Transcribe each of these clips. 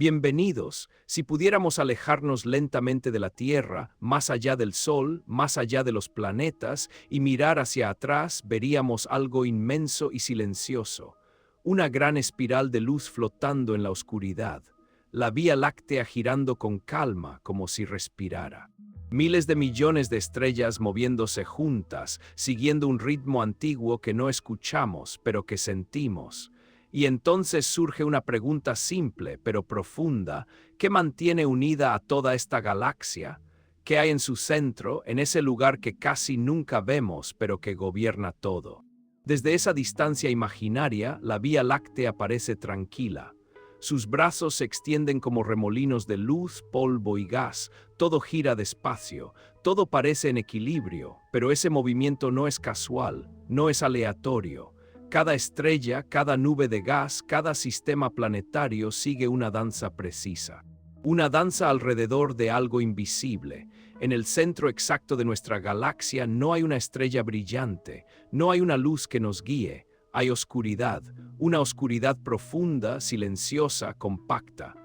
Bienvenidos. Si pudiéramos alejarnos lentamente de la Tierra, más allá del Sol, más allá de los planetas, y mirar hacia atrás, veríamos algo inmenso y silencioso. Una gran espiral de luz flotando en la oscuridad. La Vía Láctea girando con calma, como si respirara. Miles de millones de estrellas moviéndose juntas, siguiendo un ritmo antiguo que no escuchamos, pero que sentimos. Y entonces surge una pregunta simple, pero profunda: ¿qué mantiene unida a toda esta galaxia? ¿Qué hay en su centro, en ese lugar que casi nunca vemos, pero que gobierna todo? Desde esa distancia imaginaria, la Vía Láctea parece tranquila. Sus brazos se extienden como remolinos de luz, polvo y gas. Todo gira despacio, todo parece en equilibrio, pero ese movimiento no es casual, no es aleatorio. Cada estrella, cada nube de gas, cada sistema planetario sigue una danza precisa. Una danza alrededor de algo invisible. En el centro exacto de nuestra galaxia no hay una estrella brillante, no hay una luz que nos guíe. Hay oscuridad, una oscuridad profunda, silenciosa, compacta.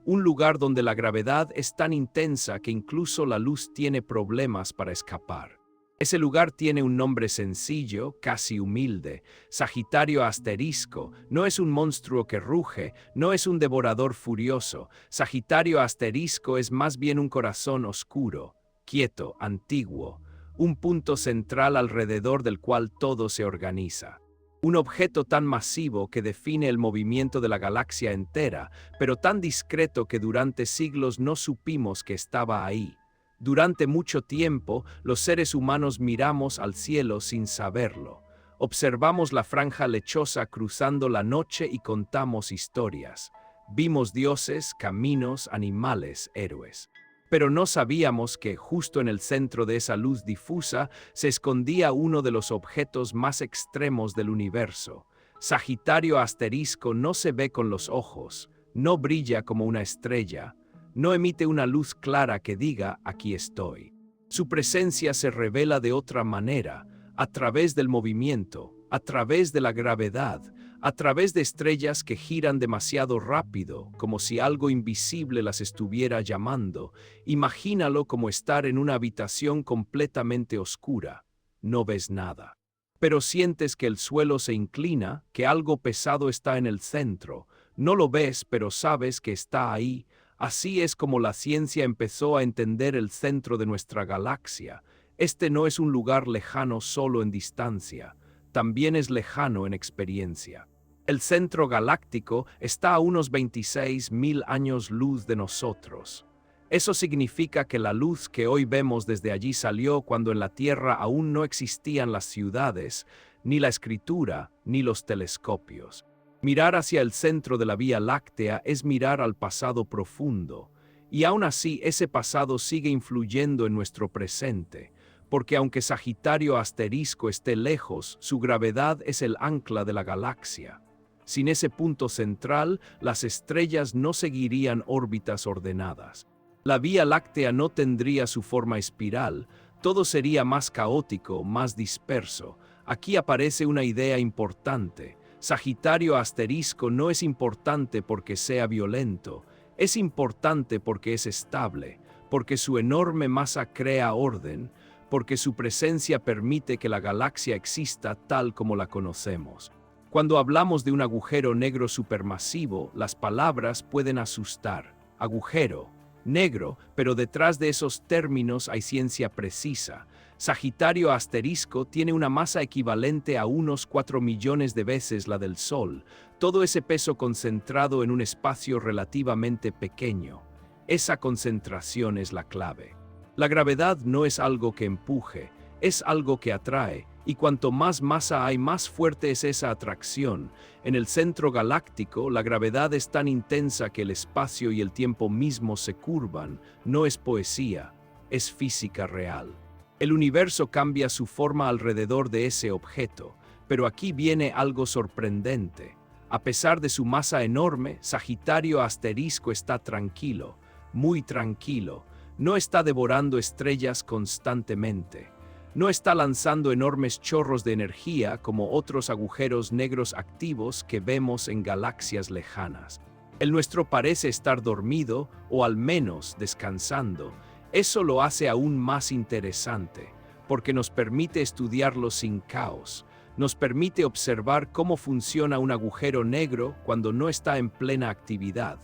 Un lugar donde la gravedad es tan intensa que incluso la luz tiene problemas para escapar. Ese lugar tiene un nombre sencillo, casi humilde: Sagitario Asterisco. No es un monstruo que ruge, no es un devorador furioso. Sagitario Asterisco es más bien un corazón oscuro, quieto, antiguo, un punto central alrededor del cual todo se organiza. Un objeto tan masivo que define el movimiento de la galaxia entera, pero tan discreto que durante siglos no supimos que estaba ahí. Durante mucho tiempo, los seres humanos miramos al cielo sin saberlo. Observamos la franja lechosa cruzando la noche y contamos historias. Vimos dioses, caminos, animales, héroes. Pero no sabíamos que, justo en el centro de esa luz difusa, se escondía uno de los objetos más extremos del universo. Sagitario Asterisco no se ve con los ojos, no brilla como una estrella, no emite una luz clara que diga: aquí estoy. Su presencia se revela de otra manera, a través del movimiento, a través de la gravedad, a través de estrellas que giran demasiado rápido, como si algo invisible las estuviera llamando. Imagínalo como estar en una habitación completamente oscura. No ves nada. Pero sientes que el suelo se inclina, que algo pesado está en el centro. No lo ves, pero sabes que está ahí. Así es como la ciencia empezó a entender el centro de nuestra galaxia. Este no es un lugar lejano solo en distancia, también es lejano en experiencia. El centro galáctico está a unos 26.000 años luz de nosotros. Eso significa que la luz que hoy vemos desde allí salió cuando en la Tierra aún no existían las ciudades, ni la escritura, ni los telescopios. Mirar hacia el centro de la Vía Láctea es mirar al pasado profundo, y aún así ese pasado sigue influyendo en nuestro presente, porque aunque Sagitario Asterisco esté lejos, su gravedad es el ancla de la galaxia. Sin ese punto central, las estrellas no seguirían órbitas ordenadas. La Vía Láctea no tendría su forma espiral, todo sería más caótico, más disperso. Aquí aparece una idea importante. Sagitario Asterisco no es importante porque sea violento, es importante porque es estable, porque su enorme masa crea orden, porque su presencia permite que la galaxia exista tal como la conocemos. Cuando hablamos de un agujero negro supermasivo, las palabras pueden asustar. Agujero, negro, pero detrás de esos términos hay ciencia precisa. Sagitario Asterisco tiene una masa equivalente a unos 4 millones de veces la del Sol, todo ese peso concentrado en un espacio relativamente pequeño. Esa concentración es la clave. La gravedad no es algo que empuje, es algo que atrae, y cuanto más masa hay, más fuerte es esa atracción. En el centro galáctico, la gravedad es tan intensa que el espacio y el tiempo mismo se curvan. No es poesía, es física real. El universo cambia su forma alrededor de ese objeto, pero aquí viene algo sorprendente. A pesar de su masa enorme, Sagitario Asterisco está tranquilo, muy tranquilo. No está devorando estrellas constantemente. No está lanzando enormes chorros de energía como otros agujeros negros activos que vemos en galaxias lejanas. El nuestro parece estar dormido o al menos descansando. Eso lo hace aún más interesante, porque nos permite estudiarlo sin caos. Nos permite observar cómo funciona un agujero negro cuando no está en plena actividad.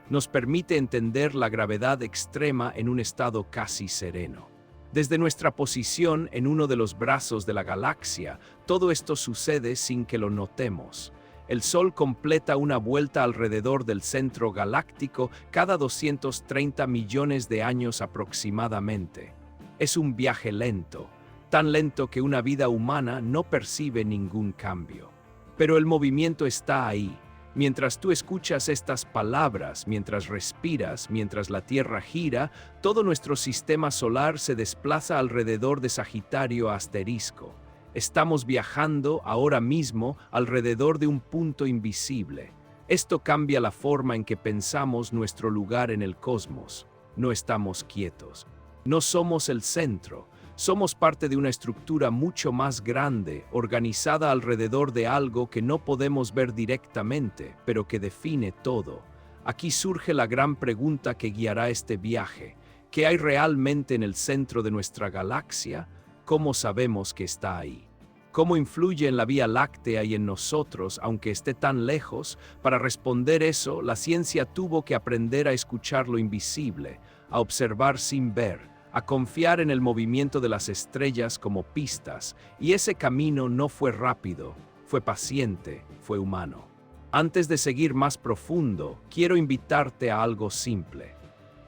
Nos permite entender la gravedad extrema en un estado casi sereno. Desde nuestra posición en uno de los brazos de la galaxia, todo esto sucede sin que lo notemos. El Sol completa una vuelta alrededor del centro galáctico cada 230 millones de años aproximadamente. Es un viaje lento, tan lento que una vida humana no percibe ningún cambio. Pero el movimiento está ahí. Mientras tú escuchas estas palabras, mientras respiras, mientras la Tierra gira, todo nuestro sistema solar se desplaza alrededor de Sagitario Asterisco. Estamos viajando ahora mismo alrededor de un punto invisible. Esto cambia la forma en que pensamos nuestro lugar en el cosmos. No estamos quietos. No somos el centro. Somos parte de una estructura mucho más grande, organizada alrededor de algo que no podemos ver directamente, pero que define todo. Aquí surge la gran pregunta que guiará este viaje. ¿Qué hay realmente en el centro de nuestra galaxia? ¿Cómo sabemos que está ahí? ¿Cómo influye en la Vía Láctea y en nosotros, aunque esté tan lejos? Para responder eso, la ciencia tuvo que aprender a escuchar lo invisible, a observar sin ver, a confiar en el movimiento de las estrellas como pistas, y ese camino no fue rápido, fue paciente, fue humano. Antes de seguir más profundo, quiero invitarte a algo simple.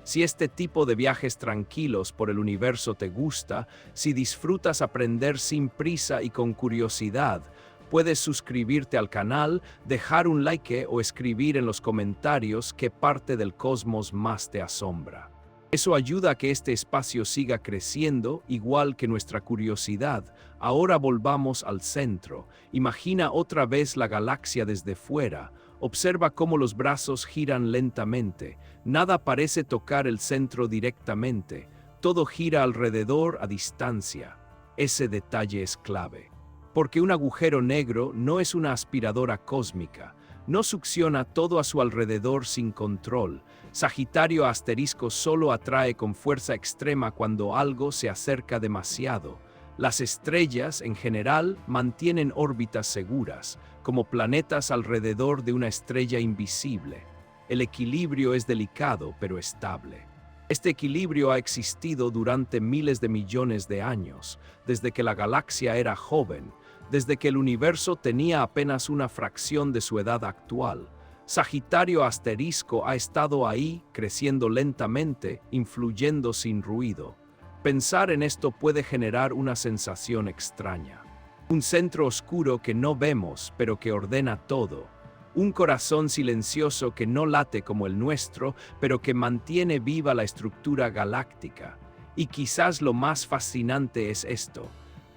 Si este tipo de viajes tranquilos por el universo te gusta, si disfrutas aprender sin prisa y con curiosidad, puedes suscribirte al canal, dejar un like o escribir en los comentarios qué parte del cosmos más te asombra. Eso ayuda a que este espacio siga creciendo, igual que nuestra curiosidad. Ahora volvamos al centro. Imagina otra vez la galaxia desde fuera. Observa cómo los brazos giran lentamente. Nada parece tocar el centro directamente. Todo gira alrededor a distancia. Ese detalle es clave. Porque un agujero negro no es una aspiradora cósmica. No succiona todo a su alrededor sin control. Sagitario Asterisco solo atrae con fuerza extrema cuando algo se acerca demasiado. Las estrellas, en general, mantienen órbitas seguras, como planetas alrededor de una estrella invisible. El equilibrio es delicado, pero estable. Este equilibrio ha existido durante miles de millones de años, desde que la galaxia era joven, desde que el universo tenía apenas una fracción de su edad actual. Sagitario Asterisco ha estado ahí, creciendo lentamente, influyendo sin ruido. Pensar en esto puede generar una sensación extraña. Un centro oscuro que no vemos, pero que ordena todo. Un corazón silencioso que no late como el nuestro, pero que mantiene viva la estructura galáctica. Y quizás lo más fascinante es esto.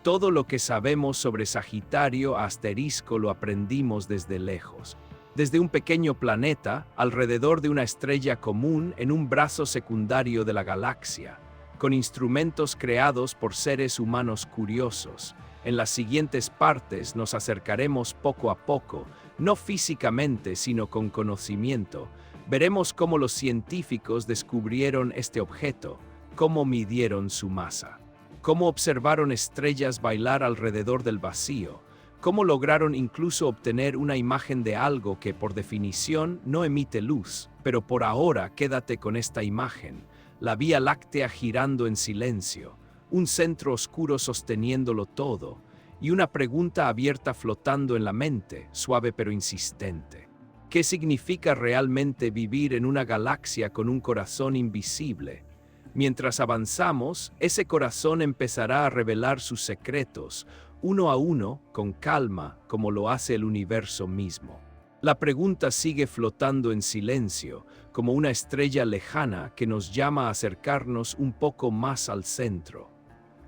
Todo lo que sabemos sobre Sagitario Asterisco lo aprendimos desde lejos. Desde un pequeño planeta, alrededor de una estrella común en un brazo secundario de la galaxia, con instrumentos creados por seres humanos curiosos. En las siguientes partes nos acercaremos poco a poco, no físicamente, sino con conocimiento. Veremos cómo los científicos descubrieron este objeto, cómo midieron su masa, cómo observaron estrellas bailar alrededor del vacío, cómo lograron incluso obtener una imagen de algo que por definición no emite luz. Pero por ahora quédate con esta imagen, la Vía Láctea girando en silencio, un centro oscuro sosteniéndolo todo, y una pregunta abierta flotando en la mente, suave pero insistente. ¿Qué significa realmente vivir en una galaxia con un corazón invisible? Mientras avanzamos, ese corazón empezará a revelar sus secretos, uno a uno, con calma, como lo hace el universo mismo. La pregunta sigue flotando en silencio, como una estrella lejana que nos llama a acercarnos un poco más al centro.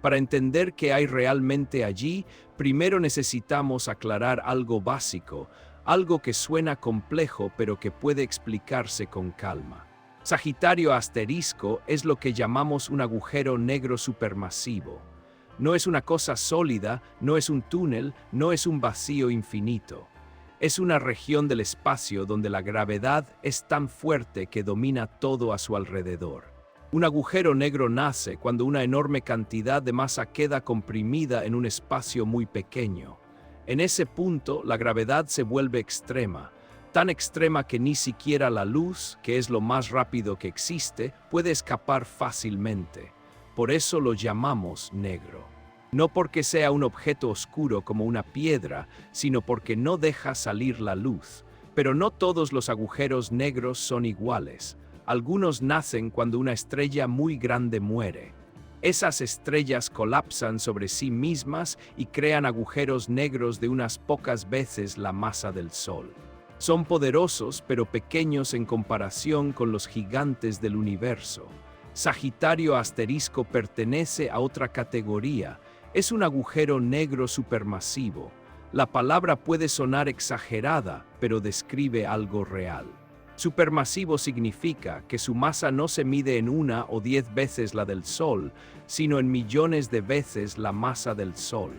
Para entender qué hay realmente allí, primero necesitamos aclarar algo básico, algo que suena complejo pero que puede explicarse con calma. Sagitario Asterisco es lo que llamamos un agujero negro supermasivo. No es una cosa sólida, no es un túnel, no es un vacío infinito. Es una región del espacio donde la gravedad es tan fuerte que domina todo a su alrededor. Un agujero negro nace cuando una enorme cantidad de masa queda comprimida en un espacio muy pequeño. En ese punto, la gravedad se vuelve extrema, tan extrema que ni siquiera la luz, que es lo más rápido que existe, puede escapar fácilmente. Por eso lo llamamos negro. No porque sea un objeto oscuro como una piedra, sino porque no deja salir la luz. Pero no todos los agujeros negros son iguales. Algunos nacen cuando una estrella muy grande muere. Esas estrellas colapsan sobre sí mismas y crean agujeros negros de unas pocas veces la masa del Sol. Son poderosos pero pequeños en comparación con los gigantes del universo. Sagitario asterisco pertenece a otra categoría. Es un agujero negro supermasivo. La palabra puede sonar exagerada, pero describe algo real. Supermasivo significa que su masa no se mide en 1 o 10 veces la del Sol, sino en millones de veces la masa del Sol.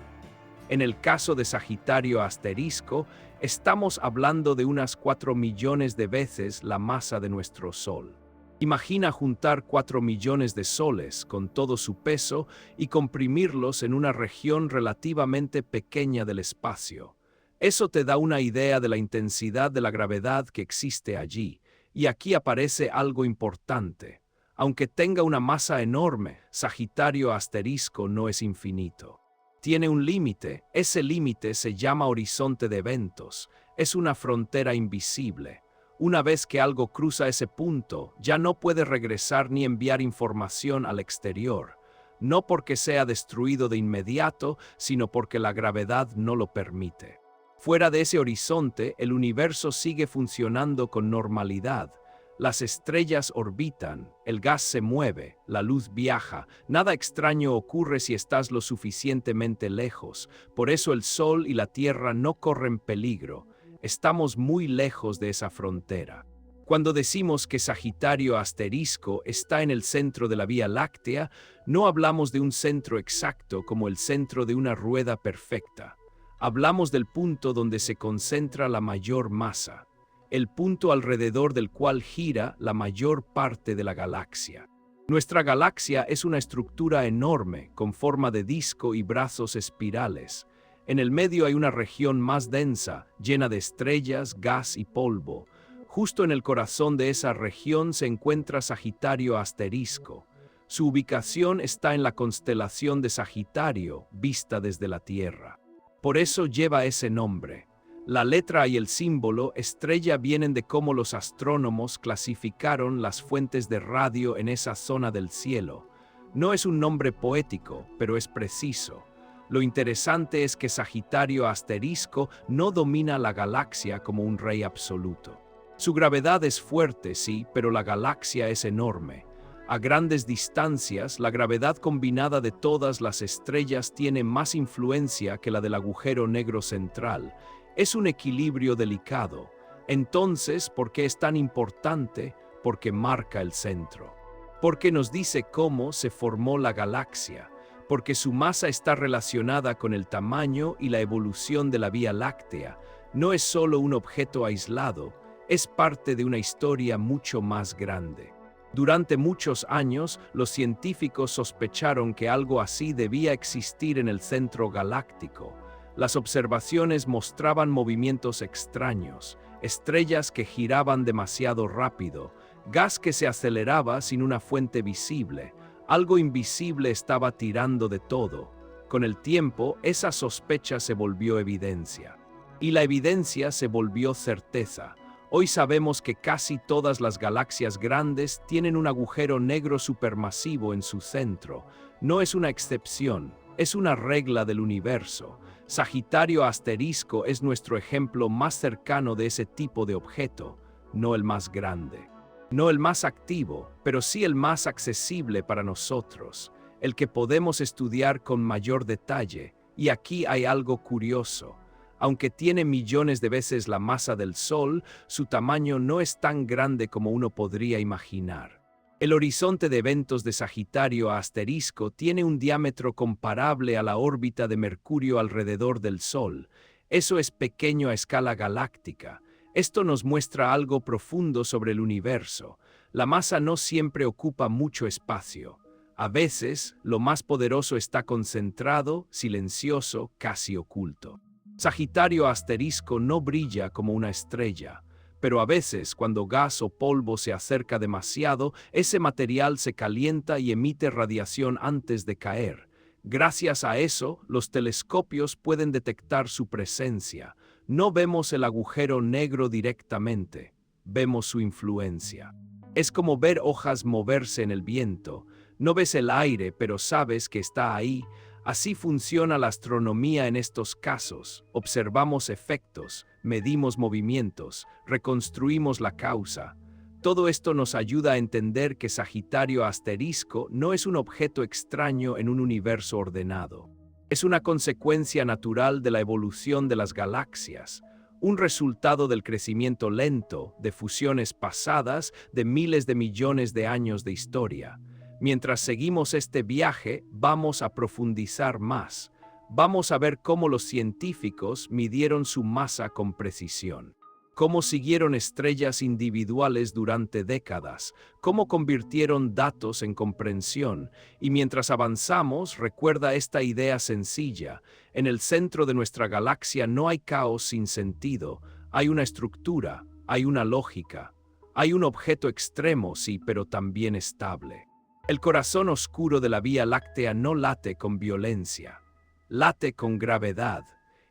En el caso de Sagitario asterisco, estamos hablando de unas 4 millones de veces la masa de nuestro Sol. Imagina juntar 4 millones de soles con todo su peso y comprimirlos en una región relativamente pequeña del espacio. Eso te da una idea de la intensidad de la gravedad que existe allí. Y aquí aparece algo importante. Aunque tenga una masa enorme, Sagitario asterisco no es infinito. Tiene un límite. Ese límite se llama horizonte de eventos. Es una frontera invisible. Una vez que algo cruza ese punto, ya no puede regresar ni enviar información al exterior, no porque sea destruido de inmediato, sino porque la gravedad no lo permite. Fuera de ese horizonte, el universo sigue funcionando con normalidad. Las estrellas orbitan, el gas se mueve, la luz viaja. Nada extraño ocurre si estás lo suficientemente lejos. Por eso el Sol y la Tierra no corren peligro. Estamos muy lejos de esa frontera. Cuando decimos que Sagitario asterisco está en el centro de la Vía Láctea, no hablamos de un centro exacto como el centro de una rueda perfecta. Hablamos del punto donde se concentra la mayor masa, el punto alrededor del cual gira la mayor parte de la galaxia. Nuestra galaxia es una estructura enorme, con forma de disco y brazos espirales. En el medio hay una región más densa, llena de estrellas, gas y polvo. Justo en el corazón de esa región se encuentra Sagitario asterisco. Su ubicación está en la constelación de Sagitario, vista desde la Tierra. Por eso lleva ese nombre. La letra y el símbolo estrella vienen de cómo los astrónomos clasificaron las fuentes de radio en esa zona del cielo. No es un nombre poético, pero es preciso. Lo interesante es que Sagitario asterisco no domina la galaxia como un rey absoluto. Su gravedad es fuerte, sí, pero la galaxia es enorme. A grandes distancias, la gravedad combinada de todas las estrellas tiene más influencia que la del agujero negro central. Es un equilibrio delicado. Entonces, ¿por qué es tan importante? Porque marca el centro. Porque nos dice cómo se formó la galaxia. Porque su masa está relacionada con el tamaño y la evolución de la Vía Láctea. No es solo un objeto aislado, es parte de una historia mucho más grande. Durante muchos años, los científicos sospecharon que algo así debía existir en el centro galáctico. Las observaciones mostraban movimientos extraños, estrellas que giraban demasiado rápido, gas que se aceleraba sin una fuente visible. Algo invisible estaba tirando de todo. Con el tiempo, esa sospecha se volvió evidencia. Y la evidencia se volvió certeza. Hoy sabemos que casi todas las galaxias grandes tienen un agujero negro supermasivo en su centro. No es una excepción, es una regla del universo. Sagitario asterisco es nuestro ejemplo más cercano de ese tipo de objeto, no el más grande. No el más activo, pero sí el más accesible para nosotros, el que podemos estudiar con mayor detalle. Y aquí hay algo curioso. Aunque tiene millones de veces la masa del Sol, su tamaño no es tan grande como uno podría imaginar. El horizonte de eventos de Sagitario asterisco tiene un diámetro comparable a la órbita de Mercurio alrededor del Sol. Eso es pequeño a escala galáctica. Esto nos muestra algo profundo sobre el universo. La masa no siempre ocupa mucho espacio. A veces, lo más poderoso está concentrado, silencioso, casi oculto. Sagitario asterisco no brilla como una estrella, pero a veces, cuando gas o polvo se acerca demasiado, ese material se calienta y emite radiación antes de caer. Gracias a eso, los telescopios pueden detectar su presencia. No vemos el agujero negro directamente, vemos su influencia. Es como ver hojas moverse en el viento. No ves el aire, pero sabes que está ahí. Así funciona la astronomía en estos casos. Observamos efectos, medimos movimientos, reconstruimos la causa. Todo esto nos ayuda a entender que Sagitario asterisco no es un objeto extraño en un universo ordenado. Es una consecuencia natural de la evolución de las galaxias, un resultado del crecimiento lento, de fusiones pasadas, de miles de millones de años de historia. Mientras seguimos este viaje, vamos a profundizar más. Vamos a ver cómo los científicos midieron su masa con precisión, cómo siguieron estrellas individuales durante décadas, cómo convirtieron datos en comprensión, y mientras avanzamos, recuerda esta idea sencilla: en el centro de nuestra galaxia no hay caos sin sentido, hay una estructura, hay una lógica, hay un objeto extremo, sí, pero también estable. El corazón oscuro de la Vía Láctea no late con violencia, late con gravedad.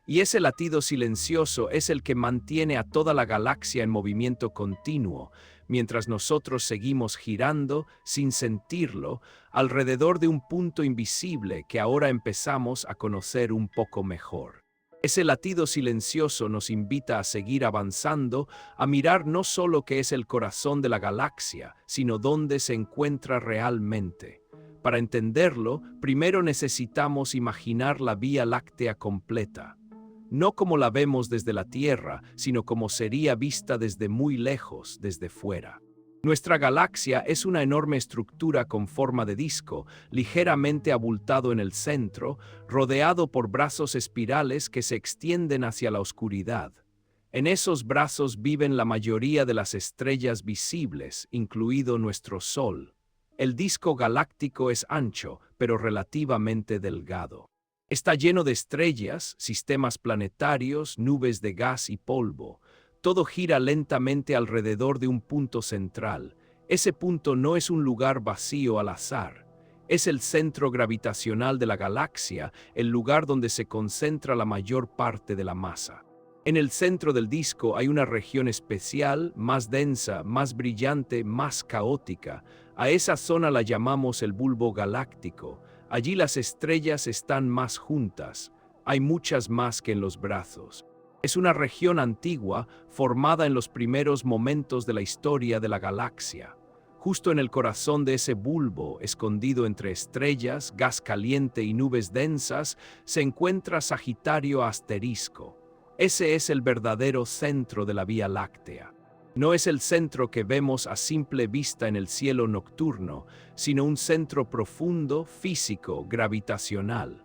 Y ese latido silencioso es el que mantiene a toda la galaxia en movimiento continuo, mientras nosotros seguimos girando, sin sentirlo, alrededor de un punto invisible que ahora empezamos a conocer un poco mejor. Ese latido silencioso nos invita a seguir avanzando, a mirar no solo qué es el corazón de la galaxia, sino dónde se encuentra realmente. Para entenderlo, primero necesitamos imaginar la Vía Láctea completa. No como la vemos desde la Tierra, sino como sería vista desde muy lejos, desde fuera. Nuestra galaxia es una enorme estructura con forma de disco, ligeramente abultado en el centro, rodeado por brazos espirales que se extienden hacia la oscuridad. En esos brazos viven la mayoría de las estrellas visibles, incluido nuestro Sol. El disco galáctico es ancho, pero relativamente delgado. Está lleno de estrellas, sistemas planetarios, nubes de gas y polvo. Todo gira lentamente alrededor de un punto central. Ese punto no es un lugar vacío al azar. Es el centro gravitacional de la galaxia, el lugar donde se concentra la mayor parte de la masa. En el centro del disco hay una región especial, más densa, más brillante, más caótica. A esa zona la llamamos el bulbo galáctico. Allí las estrellas están más juntas, hay muchas más que en los brazos. Es una región antigua formada en los primeros momentos de la historia de la galaxia. Justo en el corazón de ese bulbo, escondido entre estrellas, gas caliente y nubes densas, se encuentra Sagitario asterisco. Ese es el verdadero centro de la Vía Láctea. No es el centro que vemos a simple vista en el cielo nocturno, sino un centro profundo, físico, gravitacional.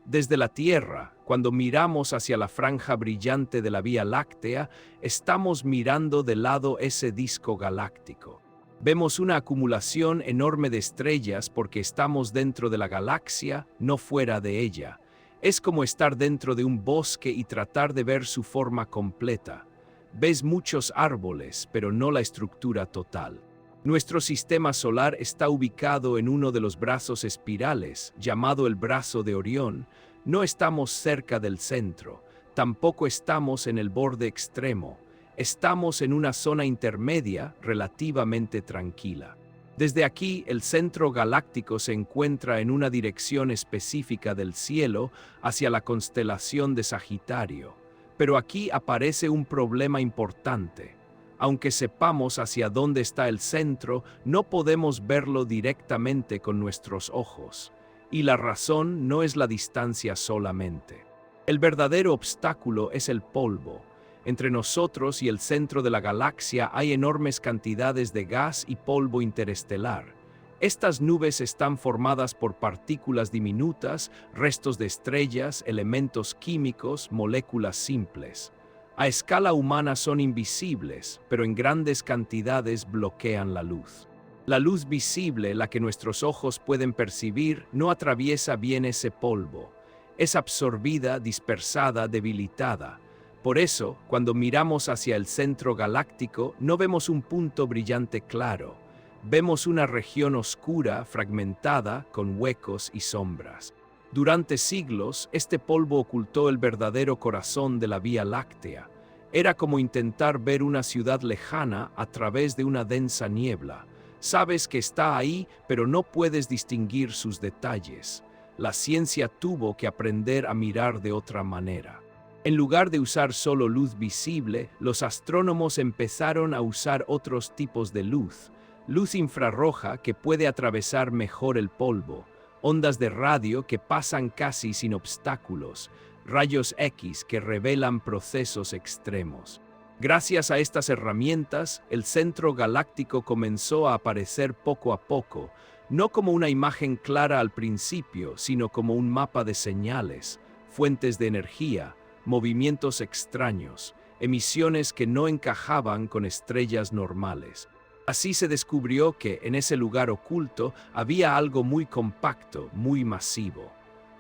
Desde la Tierra, cuando miramos hacia la franja brillante de la Vía Láctea, estamos mirando de lado ese disco galáctico. Vemos una acumulación enorme de estrellas porque estamos dentro de la galaxia, no fuera de ella. Es como estar dentro de un bosque y tratar de ver su forma completa. Ves muchos árboles, pero no la estructura total. Nuestro sistema solar está ubicado en uno de los brazos espirales, llamado el brazo de Orión. No estamos cerca del centro, tampoco estamos en el borde extremo. Estamos en una zona intermedia relativamente tranquila. Desde aquí, el centro galáctico se encuentra en una dirección específica del cielo hacia la constelación de Sagitario. Pero aquí aparece un problema importante. Aunque sepamos hacia dónde está el centro, no podemos verlo directamente con nuestros ojos. Y la razón no es la distancia solamente. El verdadero obstáculo es el polvo. Entre nosotros y el centro de la galaxia hay enormes cantidades de gas y polvo interestelar. Estas nubes están formadas por partículas diminutas, restos de estrellas, elementos químicos, moléculas simples. A escala humana son invisibles, pero en grandes cantidades bloquean la luz. La luz visible, la que nuestros ojos pueden percibir, no atraviesa bien ese polvo. Es absorbida, dispersada, debilitada. Por eso, cuando miramos hacia el centro galáctico, no vemos un punto brillante claro. Vemos una región oscura, fragmentada, con huecos y sombras. Durante siglos, este polvo ocultó el verdadero corazón de la Vía Láctea. Era como intentar ver una ciudad lejana a través de una densa niebla. Sabes que está ahí, pero no puedes distinguir sus detalles. La ciencia tuvo que aprender a mirar de otra manera. En lugar de usar solo luz visible, los astrónomos empezaron a usar otros tipos de luz. Luz infrarroja que puede atravesar mejor el polvo, ondas de radio que pasan casi sin obstáculos, rayos X que revelan procesos extremos. Gracias a estas herramientas, el centro galáctico comenzó a aparecer poco a poco, no como una imagen clara al principio, sino como un mapa de señales, fuentes de energía, movimientos extraños, emisiones que no encajaban con estrellas normales. Así se descubrió que en ese lugar oculto había algo muy compacto, muy masivo.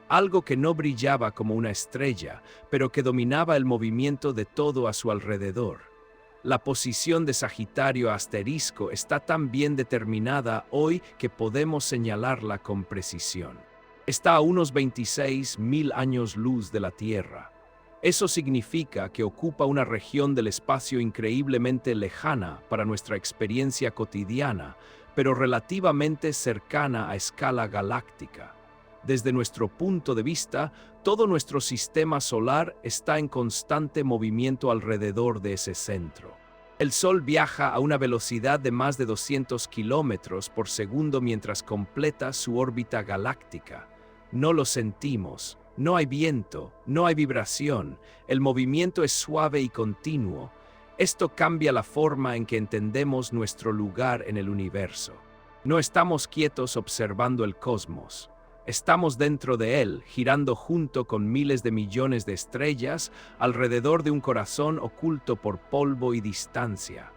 Algo que no brillaba como una estrella, pero que dominaba el movimiento de todo a su alrededor. La posición de Sagitario asterisco está tan bien determinada hoy que podemos señalarla con precisión. Está a unos 26.000 años luz de la Tierra. Eso significa que ocupa una región del espacio increíblemente lejana para nuestra experiencia cotidiana, pero relativamente cercana a escala galáctica. Desde nuestro punto de vista, todo nuestro sistema solar está en constante movimiento alrededor de ese centro. El Sol viaja a una velocidad de más de 200 kilómetros por segundo mientras completa su órbita galáctica. No lo sentimos. No hay viento, no hay vibración, el movimiento es suave y continuo. Esto cambia la forma en que entendemos nuestro lugar en el universo. No estamos quietos observando el cosmos. Estamos dentro de él, girando junto con miles de millones de estrellas alrededor de un corazón oculto por polvo y distancia.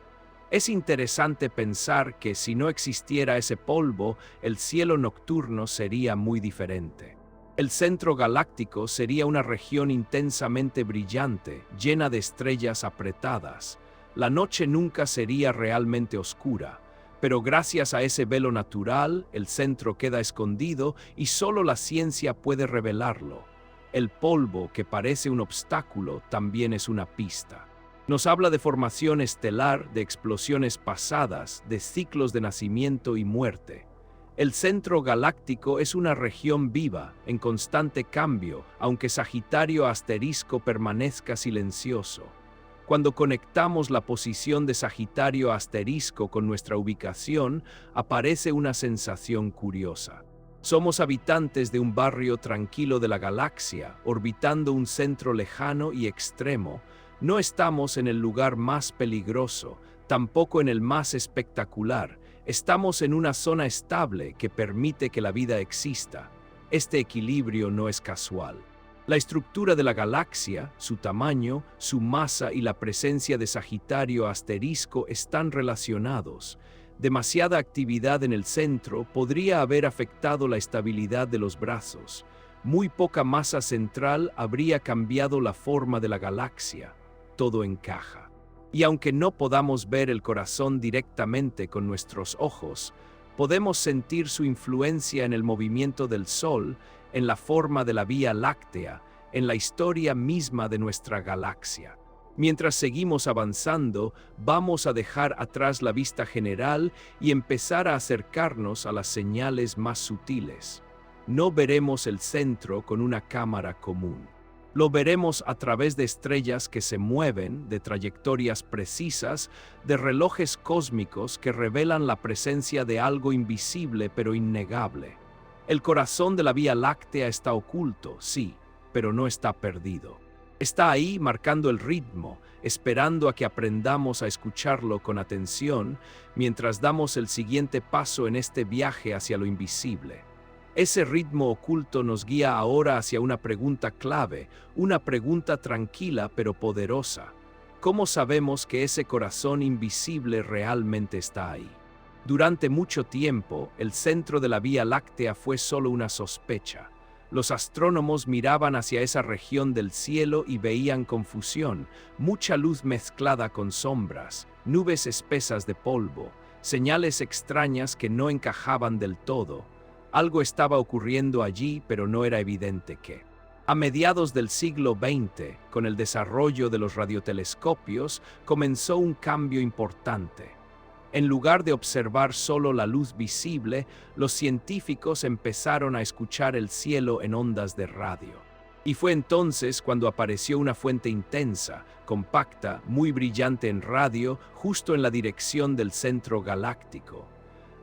Es interesante pensar que si no existiera ese polvo, el cielo nocturno sería muy diferente. El centro galáctico sería una región intensamente brillante, llena de estrellas apretadas. La noche nunca sería realmente oscura, pero gracias a ese velo natural, el centro queda escondido y solo la ciencia puede revelarlo. El polvo, que parece un obstáculo, también es una pista. Nos habla de formación estelar, de explosiones pasadas, de ciclos de nacimiento y muerte. El centro galáctico es una región viva, en constante cambio, aunque Sagitario asterisco permanezca silencioso. Cuando conectamos la posición de Sagitario asterisco con nuestra ubicación, aparece una sensación curiosa. Somos habitantes de un barrio tranquilo de la galaxia, orbitando un centro lejano y extremo. No estamos en el lugar más peligroso, tampoco en el más espectacular. Estamos en una zona estable que permite que la vida exista. Este equilibrio no es casual. La estructura de la galaxia, su tamaño, su masa y la presencia de Sagitario asterisco están relacionados. Demasiada actividad en el centro podría haber afectado la estabilidad de los brazos. Muy poca masa central habría cambiado la forma de la galaxia. Todo encaja. Y aunque no podamos ver el corazón directamente con nuestros ojos, podemos sentir su influencia en el movimiento del Sol, en la forma de la Vía Láctea, en la historia misma de nuestra galaxia. Mientras seguimos avanzando, vamos a dejar atrás la vista general y empezar a acercarnos a las señales más sutiles. No veremos el centro con una cámara común. Lo veremos a través de estrellas que se mueven, de trayectorias precisas, de relojes cósmicos que revelan la presencia de algo invisible pero innegable. El corazón de la Vía Láctea está oculto, sí, pero no está perdido. Está ahí marcando el ritmo, esperando a que aprendamos a escucharlo con atención mientras damos el siguiente paso en este viaje hacia lo invisible. Ese ritmo oculto nos guía ahora hacia una pregunta clave, una pregunta tranquila pero poderosa. ¿Cómo sabemos que ese corazón invisible realmente está ahí? Durante mucho tiempo, el centro de la Vía Láctea fue solo una sospecha. Los astrónomos miraban hacia esa región del cielo y veían confusión, mucha luz mezclada con sombras, nubes espesas de polvo, señales extrañas que no encajaban del todo. Algo estaba ocurriendo allí, pero no era evidente qué. A mediados del siglo XX, con el desarrollo de los radiotelescopios, comenzó un cambio importante. En lugar de observar solo la luz visible, los científicos empezaron a escuchar el cielo en ondas de radio. Y fue entonces cuando apareció una fuente intensa, compacta, muy brillante en radio, justo en la dirección del centro galáctico.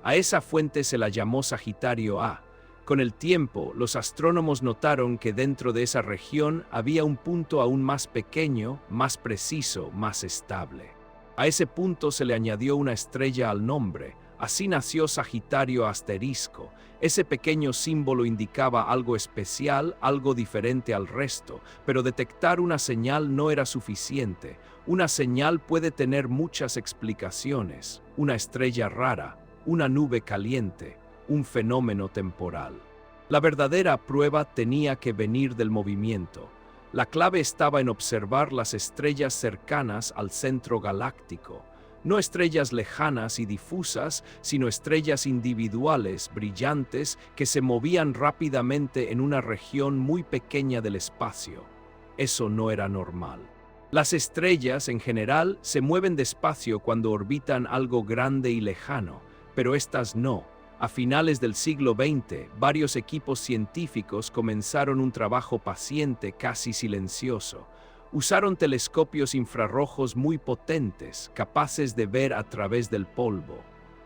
A esa fuente se la llamó Sagitario A. Con el tiempo, los astrónomos notaron que dentro de esa región había un punto aún más pequeño, más preciso, más estable. A ese punto se le añadió una estrella al nombre. Así nació Sagitario Asterisco. Ese pequeño símbolo indicaba algo especial, algo diferente al resto, pero detectar una señal no era suficiente. Una señal puede tener muchas explicaciones. Una estrella rara, una nube caliente, un fenómeno temporal. La verdadera prueba tenía que venir del movimiento. La clave estaba en observar las estrellas cercanas al centro galáctico, no estrellas lejanas y difusas, sino estrellas individuales, brillantes, que se movían rápidamente en una región muy pequeña del espacio. Eso no era normal. Las estrellas, en general, se mueven despacio cuando orbitan algo grande y lejano, pero estas no. A finales del siglo XX, varios equipos científicos comenzaron un trabajo paciente, casi silencioso. Usaron telescopios infrarrojos muy potentes, capaces de ver a través del polvo.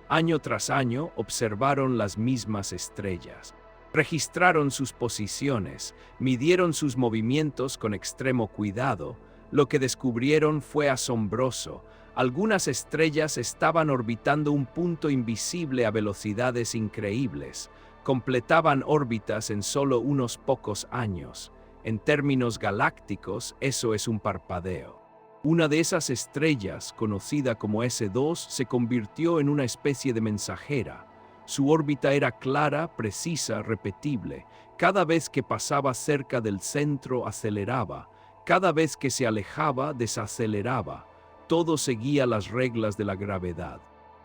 Año tras año, observaron las mismas estrellas. Registraron sus posiciones, midieron sus movimientos con extremo cuidado. Lo que descubrieron fue asombroso. Algunas estrellas estaban orbitando un punto invisible a velocidades increíbles. Completaban órbitas en solo unos pocos años. En términos galácticos, eso es un parpadeo. Una de esas estrellas, conocida como S2, se convirtió en una especie de mensajera. Su órbita era clara, precisa, repetible. Cada vez que pasaba cerca del centro, aceleraba. Cada vez que se alejaba, desaceleraba. Todo seguía las reglas de la gravedad.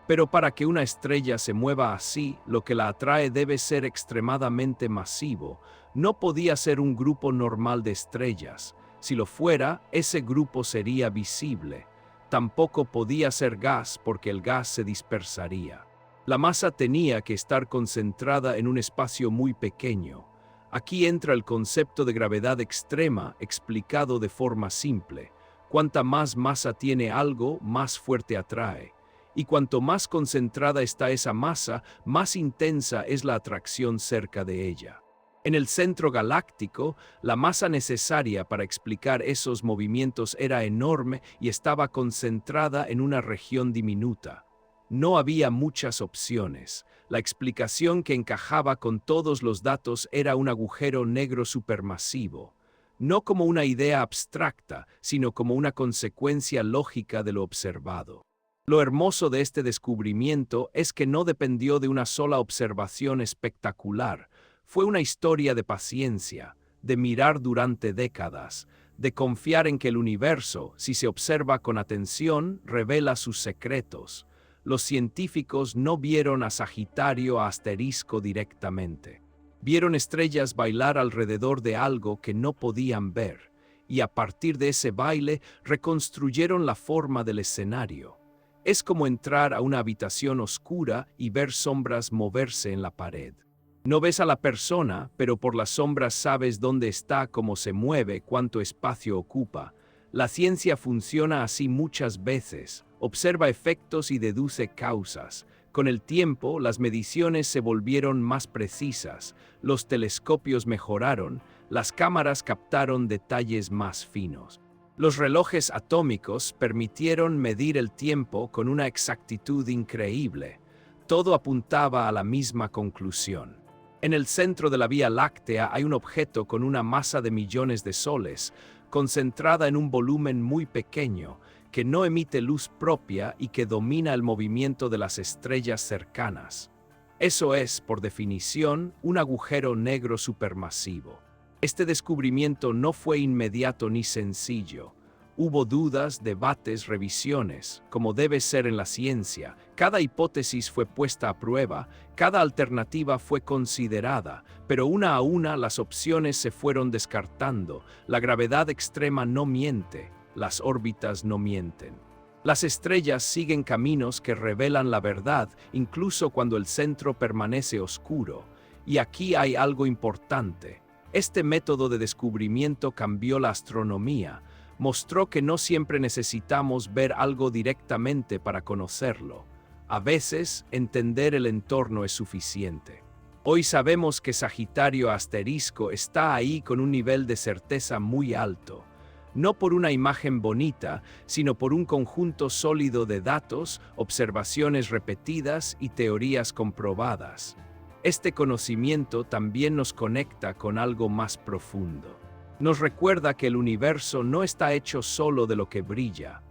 Pero para que una estrella se mueva así, lo que la atrae debe ser extremadamente masivo. No podía ser un grupo normal de estrellas. Si lo fuera, ese grupo sería visible. Tampoco podía ser gas porque el gas se dispersaría. La masa tenía que estar concentrada en un espacio muy pequeño. Aquí entra el concepto de gravedad extrema explicado de forma simple. Cuanta más masa tiene algo, más fuerte atrae. Y cuanto más concentrada está esa masa, más intensa es la atracción cerca de ella. En el centro galáctico, la masa necesaria para explicar esos movimientos era enorme y estaba concentrada en una región diminuta. No había muchas opciones. La explicación que encajaba con todos los datos era un agujero negro supermasivo. No como una idea abstracta, sino como una consecuencia lógica de lo observado. Lo hermoso de este descubrimiento es que no dependió de una sola observación espectacular. Fue una historia de paciencia, de mirar durante décadas, de confiar en que el universo, si se observa con atención, revela sus secretos. Los científicos no vieron a Sagitario a Asterisco directamente. Vieron estrellas bailar alrededor de algo que no podían ver, y a partir de ese baile reconstruyeron la forma del escenario. Es como entrar a una habitación oscura y ver sombras moverse en la pared. No ves a la persona, pero por las sombras sabes dónde está, cómo se mueve, cuánto espacio ocupa. La ciencia funciona así muchas veces, observa efectos y deduce causas. Con el tiempo, las mediciones se volvieron más precisas, los telescopios mejoraron, las cámaras captaron detalles más finos. Los relojes atómicos permitieron medir el tiempo con una exactitud increíble. Todo apuntaba a la misma conclusión. En el centro de la Vía Láctea hay un objeto con una masa de millones de soles, concentrada en un volumen muy pequeño, que no emite luz propia y que domina el movimiento de las estrellas cercanas. Eso es, por definición, un agujero negro supermasivo. Este descubrimiento no fue inmediato ni sencillo. Hubo dudas, debates, revisiones, como debe ser en la ciencia. Cada hipótesis fue puesta a prueba, cada alternativa fue considerada, pero una a una las opciones se fueron descartando. La gravedad extrema no miente, las órbitas no mienten. Las estrellas siguen caminos que revelan la verdad, incluso cuando el centro permanece oscuro. Y aquí hay algo importante. Este método de descubrimiento cambió la astronomía. Mostró que no siempre necesitamos ver algo directamente para conocerlo. A veces, entender el entorno es suficiente. Hoy sabemos que Sagitario Asterisco está ahí con un nivel de certeza muy alto. No por una imagen bonita, sino por un conjunto sólido de datos, observaciones repetidas y teorías comprobadas. Este conocimiento también nos conecta con algo más profundo. Nos recuerda que el universo no está hecho solo de lo que brilla.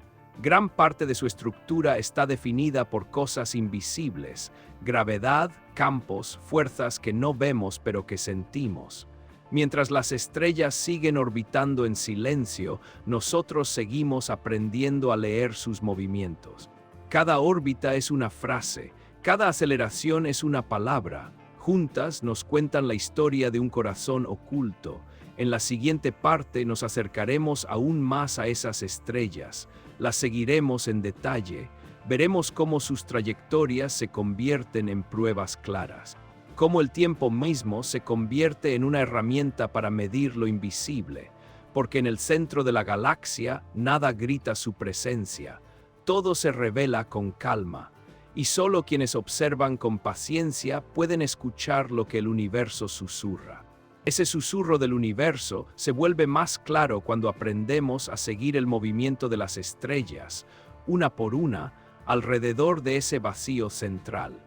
Gran parte de su estructura está definida por cosas invisibles, gravedad, campos, fuerzas que no vemos pero que sentimos. Mientras las estrellas siguen orbitando en silencio, nosotros seguimos aprendiendo a leer sus movimientos. Cada órbita es una frase, cada aceleración es una palabra. Juntas nos cuentan la historia de un corazón oculto. En la siguiente parte nos acercaremos aún más a esas estrellas, las seguiremos en detalle, veremos cómo sus trayectorias se convierten en pruebas claras, cómo el tiempo mismo se convierte en una herramienta para medir lo invisible, porque en el centro de la galaxia nada grita su presencia, todo se revela con calma, y solo quienes observan con paciencia pueden escuchar lo que el universo susurra. Ese susurro del universo se vuelve más claro cuando aprendemos a seguir el movimiento de las estrellas, una por una, alrededor de ese vacío central.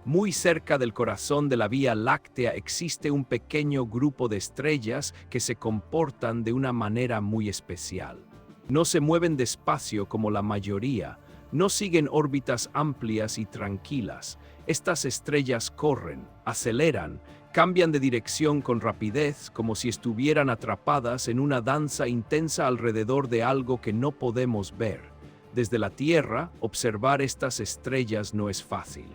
Muy cerca del corazón de la Vía Láctea existe un pequeño grupo de estrellas que se comportan de una manera muy especial. No se mueven despacio como la mayoría, no siguen órbitas amplias y tranquilas. Estas estrellas corren, aceleran, cambian de dirección con rapidez como si estuvieran atrapadas en una danza intensa alrededor de algo que no podemos ver. Desde la Tierra, observar estas estrellas no es fácil.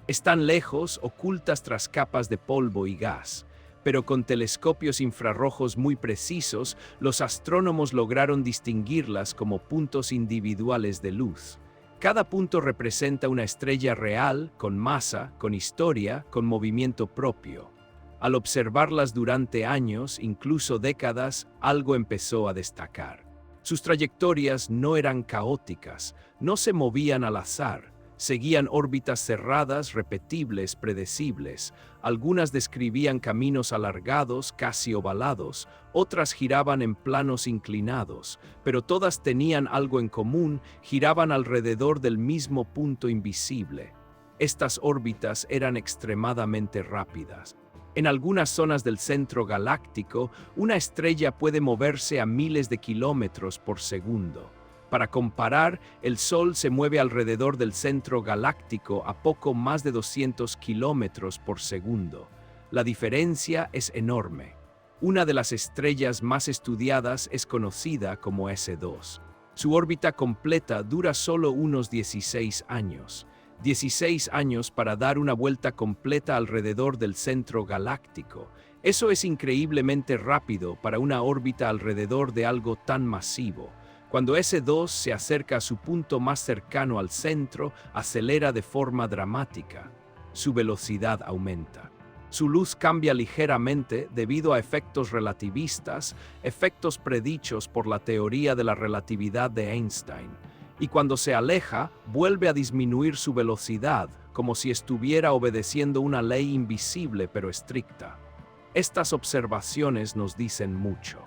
Están lejos, ocultas tras capas de polvo y gas, pero con telescopios infrarrojos muy precisos, los astrónomos lograron distinguirlas como puntos individuales de luz. Cada punto representa una estrella real, con masa, con historia, con movimiento propio. Al observarlas durante años, incluso décadas, algo empezó a destacar. Sus trayectorias no eran caóticas, no se movían al azar, seguían órbitas cerradas, repetibles, predecibles. Algunas describían caminos alargados, casi ovalados, otras giraban en planos inclinados, pero todas tenían algo en común, giraban alrededor del mismo punto invisible. Estas órbitas eran extremadamente rápidas. En algunas zonas del centro galáctico, una estrella puede moverse a miles de kilómetros por segundo. Para comparar, el Sol se mueve alrededor del centro galáctico a poco más de 200 kilómetros por segundo. La diferencia es enorme. Una de las estrellas más estudiadas es conocida como S2. Su órbita completa dura solo unos 16 años. 16 años para dar una vuelta completa alrededor del centro galáctico. Eso es increíblemente rápido para una órbita alrededor de algo tan masivo. Cuando S2 se acerca a su punto más cercano al centro, acelera de forma dramática. Su velocidad aumenta. Su luz cambia ligeramente debido a efectos relativistas, efectos predichos por la teoría de la relatividad de Einstein. Y cuando se aleja, vuelve a disminuir su velocidad, como si estuviera obedeciendo una ley invisible pero estricta. Estas observaciones nos dicen mucho.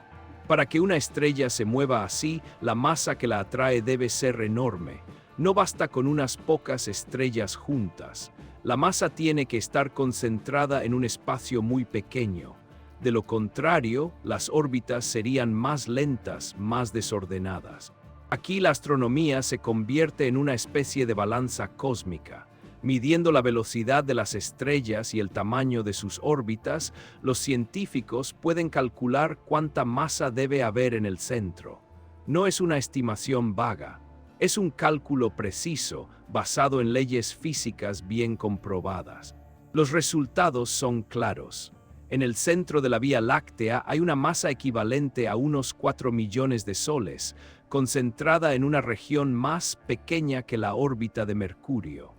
Para que una estrella se mueva así, la masa que la atrae debe ser enorme. No basta con unas pocas estrellas juntas. La masa tiene que estar concentrada en un espacio muy pequeño. De lo contrario, las órbitas serían más lentas, más desordenadas. Aquí la astronomía se convierte en una especie de balanza cósmica. Midiendo la velocidad de las estrellas y el tamaño de sus órbitas, los científicos pueden calcular cuánta masa debe haber en el centro. No es una estimación vaga, es un cálculo preciso, basado en leyes físicas bien comprobadas. Los resultados son claros. En el centro de la Vía Láctea hay una masa equivalente a unos 4 millones de soles, concentrada en una región más pequeña que la órbita de Mercurio.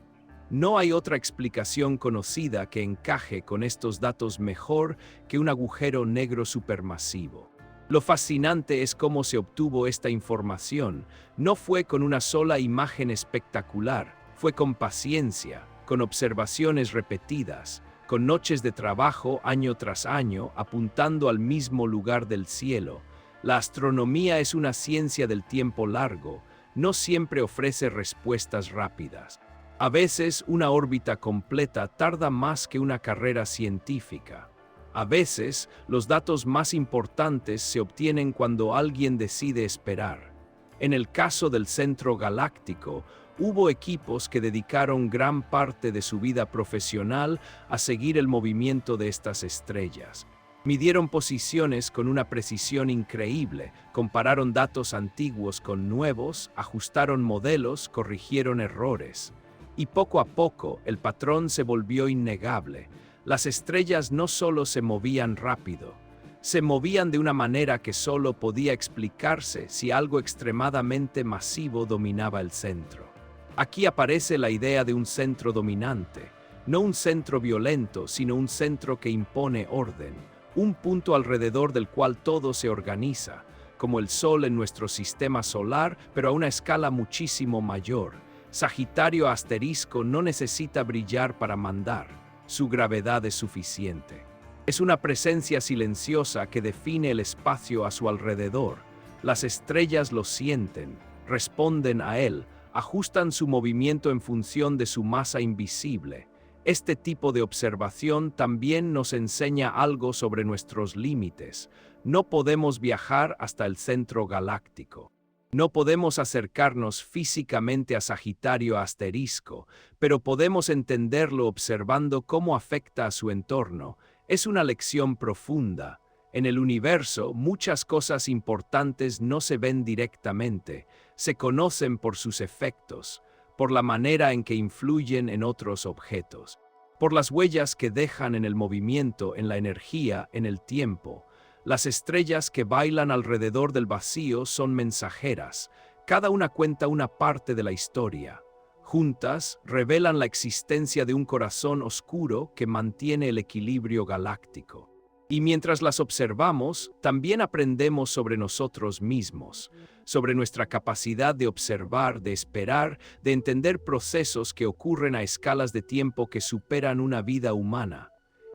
No hay otra explicación conocida que encaje con estos datos mejor que un agujero negro supermasivo. Lo fascinante es cómo se obtuvo esta información. No fue con una sola imagen espectacular, fue con paciencia, con observaciones repetidas, con noches de trabajo año tras año, apuntando al mismo lugar del cielo. La astronomía es una ciencia del tiempo largo, no siempre ofrece respuestas rápidas. A veces una órbita completa tarda más que una carrera científica. A veces los datos más importantes se obtienen cuando alguien decide esperar. En el caso del centro galáctico, hubo equipos que dedicaron gran parte de su vida profesional a seguir el movimiento de estas estrellas. Midieron posiciones con una precisión increíble, compararon datos antiguos con nuevos, ajustaron modelos, corrigieron errores. Y poco a poco el patrón se volvió innegable. Las estrellas no solo se movían rápido, se movían de una manera que solo podía explicarse si algo extremadamente masivo dominaba el centro. Aquí aparece la idea de un centro dominante, no un centro violento, sino un centro que impone orden, un punto alrededor del cual todo se organiza, como el Sol en nuestro sistema solar, pero a una escala muchísimo mayor. Sagitario asterisco no necesita brillar para mandar, su gravedad es suficiente. Es una presencia silenciosa que define el espacio a su alrededor. Las estrellas lo sienten, responden a él, ajustan su movimiento en función de su masa invisible. Este tipo de observación también nos enseña algo sobre nuestros límites. No podemos viajar hasta el centro galáctico. No podemos acercarnos físicamente a Sagitario asterisco, pero podemos entenderlo observando cómo afecta a su entorno. Es una lección profunda. En el universo, muchas cosas importantes no se ven directamente, se conocen por sus efectos, por la manera en que influyen en otros objetos, por las huellas que dejan en el movimiento, en la energía, en el tiempo. Las estrellas que bailan alrededor del vacío son mensajeras, cada una cuenta una parte de la historia. Juntas, revelan la existencia de un corazón oscuro que mantiene el equilibrio galáctico. Y mientras las observamos, también aprendemos sobre nosotros mismos, sobre nuestra capacidad de observar, de esperar, de entender procesos que ocurren a escalas de tiempo que superan una vida humana.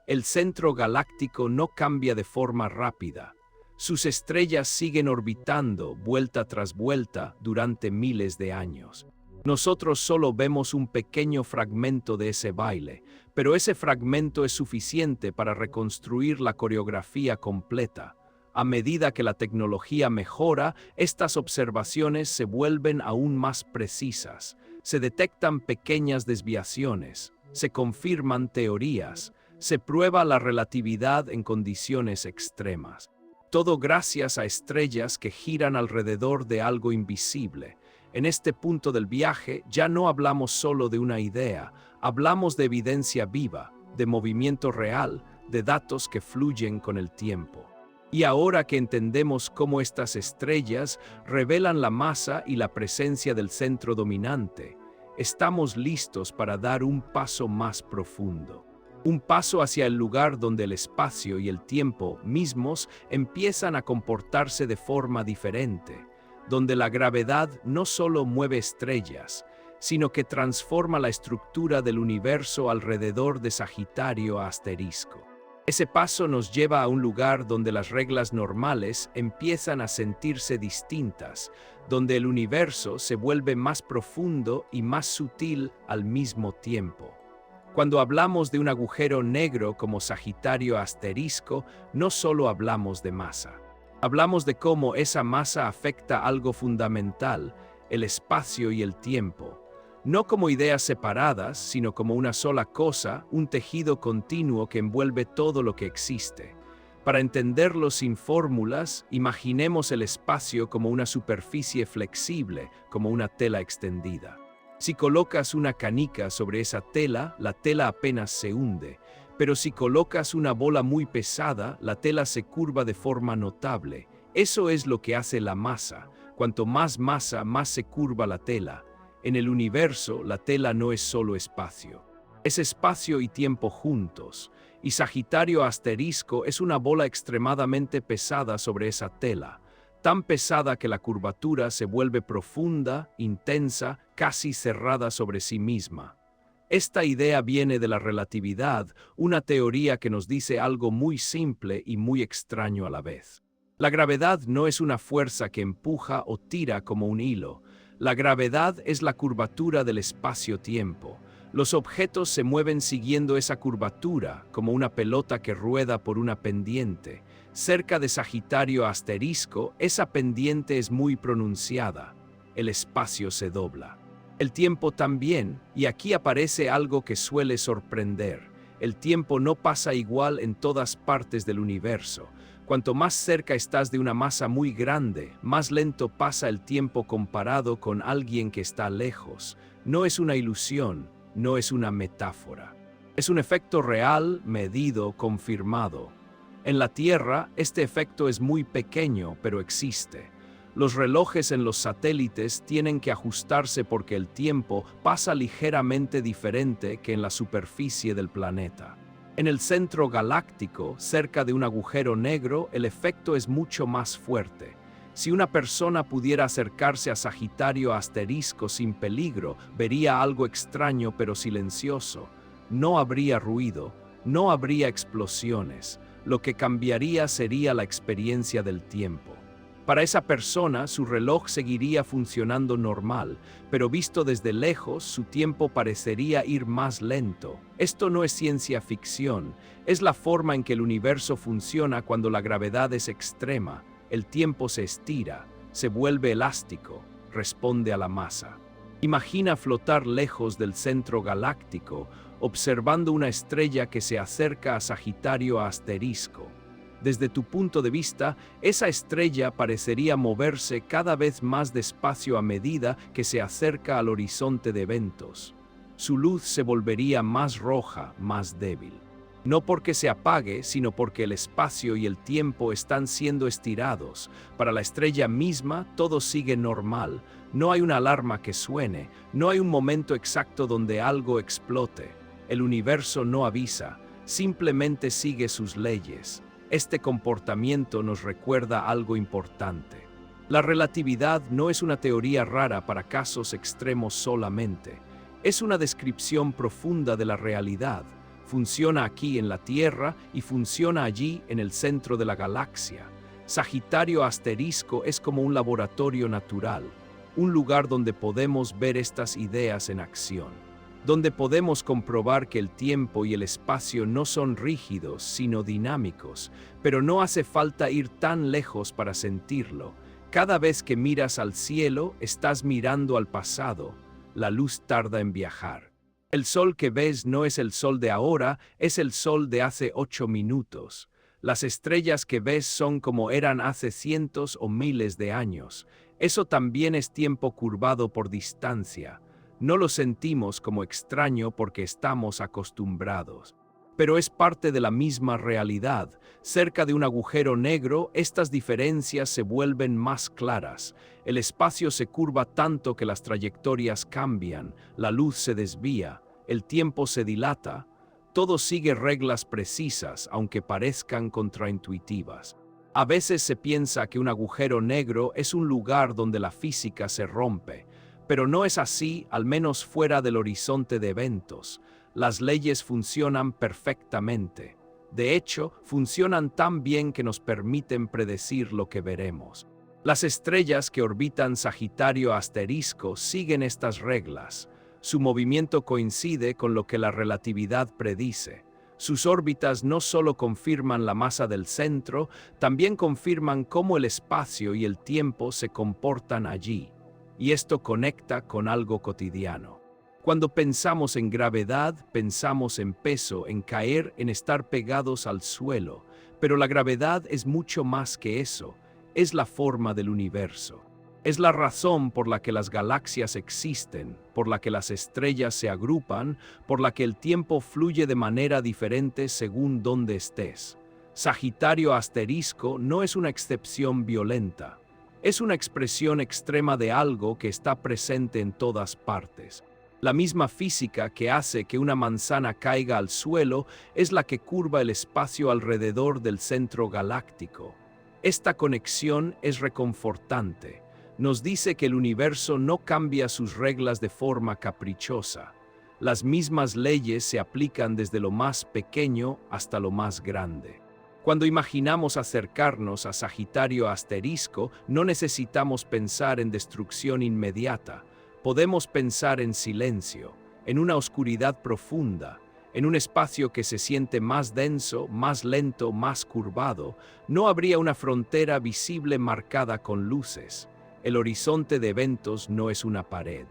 El centro galáctico no cambia de forma rápida. Sus estrellas siguen orbitando, vuelta tras vuelta, durante miles de años. Nosotros solo vemos un pequeño fragmento de ese baile, pero ese fragmento es suficiente para reconstruir la coreografía completa. A medida que la tecnología mejora, estas observaciones se vuelven aún más precisas. Se detectan pequeñas desviaciones, se confirman teorías, se prueba la relatividad en condiciones extremas. Todo gracias a estrellas que giran alrededor de algo invisible. En este punto del viaje ya no hablamos solo de una idea, hablamos de evidencia viva, de movimiento real, de datos que fluyen con el tiempo. Y ahora que entendemos cómo estas estrellas revelan la masa y la presencia del centro dominante, estamos listos para dar un paso más profundo. Un paso hacia el lugar donde el espacio y el tiempo mismos empiezan a comportarse de forma diferente, donde la gravedad no solo mueve estrellas, sino que transforma la estructura del universo alrededor de Sagitario asterisco. Ese paso nos lleva a un lugar donde las reglas normales empiezan a sentirse distintas, donde el universo se vuelve más profundo y más sutil al mismo tiempo. Cuando hablamos de un agujero negro como Sagitario asterisco, no solo hablamos de masa. Hablamos de cómo esa masa afecta algo fundamental, el espacio y el tiempo. No como ideas separadas, sino como una sola cosa, un tejido continuo que envuelve todo lo que existe. Para entenderlo sin fórmulas, imaginemos el espacio como una superficie flexible, como una tela extendida. Si colocas una canica sobre esa tela, la tela apenas se hunde, pero si colocas una bola muy pesada, la tela se curva de forma notable. Eso es lo que hace la masa. Cuanto más masa, más se curva la tela. En el universo, la tela no es solo espacio. Es espacio y tiempo juntos. Y Sagitario asterisco es una bola extremadamente pesada sobre esa tela. Tan pesada que la curvatura se vuelve profunda, intensa, casi cerrada sobre sí misma. Esta idea viene de la relatividad, una teoría que nos dice algo muy simple y muy extraño a la vez. La gravedad no es una fuerza que empuja o tira como un hilo. La gravedad es la curvatura del espacio-tiempo. Los objetos se mueven siguiendo esa curvatura, como una pelota que rueda por una pendiente. Cerca de Sagitario asterisco, esa pendiente es muy pronunciada. El espacio se dobla. El tiempo también, y aquí aparece algo que suele sorprender. El tiempo no pasa igual en todas partes del universo. Cuanto más cerca estás de una masa muy grande, más lento pasa el tiempo comparado con alguien que está lejos. No es una ilusión, no es una metáfora. Es un efecto real, medido, confirmado. En la Tierra, este efecto es muy pequeño, pero existe. Los relojes en los satélites tienen que ajustarse porque el tiempo pasa ligeramente diferente que en la superficie del planeta. En el centro galáctico, cerca de un agujero negro, el efecto es mucho más fuerte. Si una persona pudiera acercarse a Sagitario asterisco sin peligro, vería algo extraño pero silencioso. No habría ruido, no habría explosiones. Lo que cambiaría sería la experiencia del tiempo. Para esa persona, su reloj seguiría funcionando normal, pero visto desde lejos, su tiempo parecería ir más lento. Esto no es ciencia ficción, es la forma en que el universo funciona cuando la gravedad es extrema. El tiempo se estira, se vuelve elástico, responde a la masa. Imagina flotar lejos del centro galáctico, observando una estrella que se acerca a Sagitario asterisco. Desde tu punto de vista, esa estrella parecería moverse cada vez más despacio a medida que se acerca al horizonte de eventos. Su luz se volvería más roja, más débil. No porque se apague, sino porque el espacio y el tiempo están siendo estirados. Para la estrella misma, todo sigue normal. No hay una alarma que suene, no hay un momento exacto donde algo explote. El universo no avisa, simplemente sigue sus leyes. Este comportamiento nos recuerda algo importante. La relatividad no es una teoría rara para casos extremos solamente. Es una descripción profunda de la realidad. Funciona aquí en la Tierra y funciona allí en el centro de la galaxia. Sagitario asterisco es como un laboratorio natural, un lugar donde podemos ver estas ideas en acción, donde podemos comprobar que el tiempo y el espacio no son rígidos, sino dinámicos, pero no hace falta ir tan lejos para sentirlo. Cada vez que miras al cielo, estás mirando al pasado. La luz tarda en viajar. El sol que ves no es el sol de ahora, es el sol de hace 8 minutos. Las estrellas que ves son como eran hace cientos o miles de años. Eso también es tiempo curvado por distancia. No lo sentimos como extraño porque estamos acostumbrados. Pero es parte de la misma realidad. Cerca de un agujero negro, estas diferencias se vuelven más claras. El espacio se curva tanto que las trayectorias cambian, la luz se desvía, el tiempo se dilata. Todo sigue reglas precisas, aunque parezcan contraintuitivas. A veces se piensa que un agujero negro es un lugar donde la física se rompe. Pero no es así, al menos fuera del horizonte de eventos. Las leyes funcionan perfectamente. De hecho, funcionan tan bien que nos permiten predecir lo que veremos. Las estrellas que orbitan Sagitario asterisco siguen estas reglas. Su movimiento coincide con lo que la relatividad predice. Sus órbitas no solo confirman la masa del centro, también confirman cómo el espacio y el tiempo se comportan allí. Y esto conecta con algo cotidiano. Cuando pensamos en gravedad, pensamos en peso, en caer, en estar pegados al suelo. Pero la gravedad es mucho más que eso. Es la forma del universo. Es la razón por la que las galaxias existen, por la que las estrellas se agrupan, por la que el tiempo fluye de manera diferente según dónde estés. Sagitario asterisco no es una excepción violenta. Es una expresión extrema de algo que está presente en todas partes. La misma física que hace que una manzana caiga al suelo es la que curva el espacio alrededor del centro galáctico. Esta conexión es reconfortante. Nos dice que el universo no cambia sus reglas de forma caprichosa. Las mismas leyes se aplican desde lo más pequeño hasta lo más grande. Cuando imaginamos acercarnos a Sagitario asterisco, no necesitamos pensar en destrucción inmediata. Podemos pensar en silencio, en una oscuridad profunda, en un espacio que se siente más denso, más lento, más curvado. No habría una frontera visible marcada con luces. El horizonte de eventos no es una pared.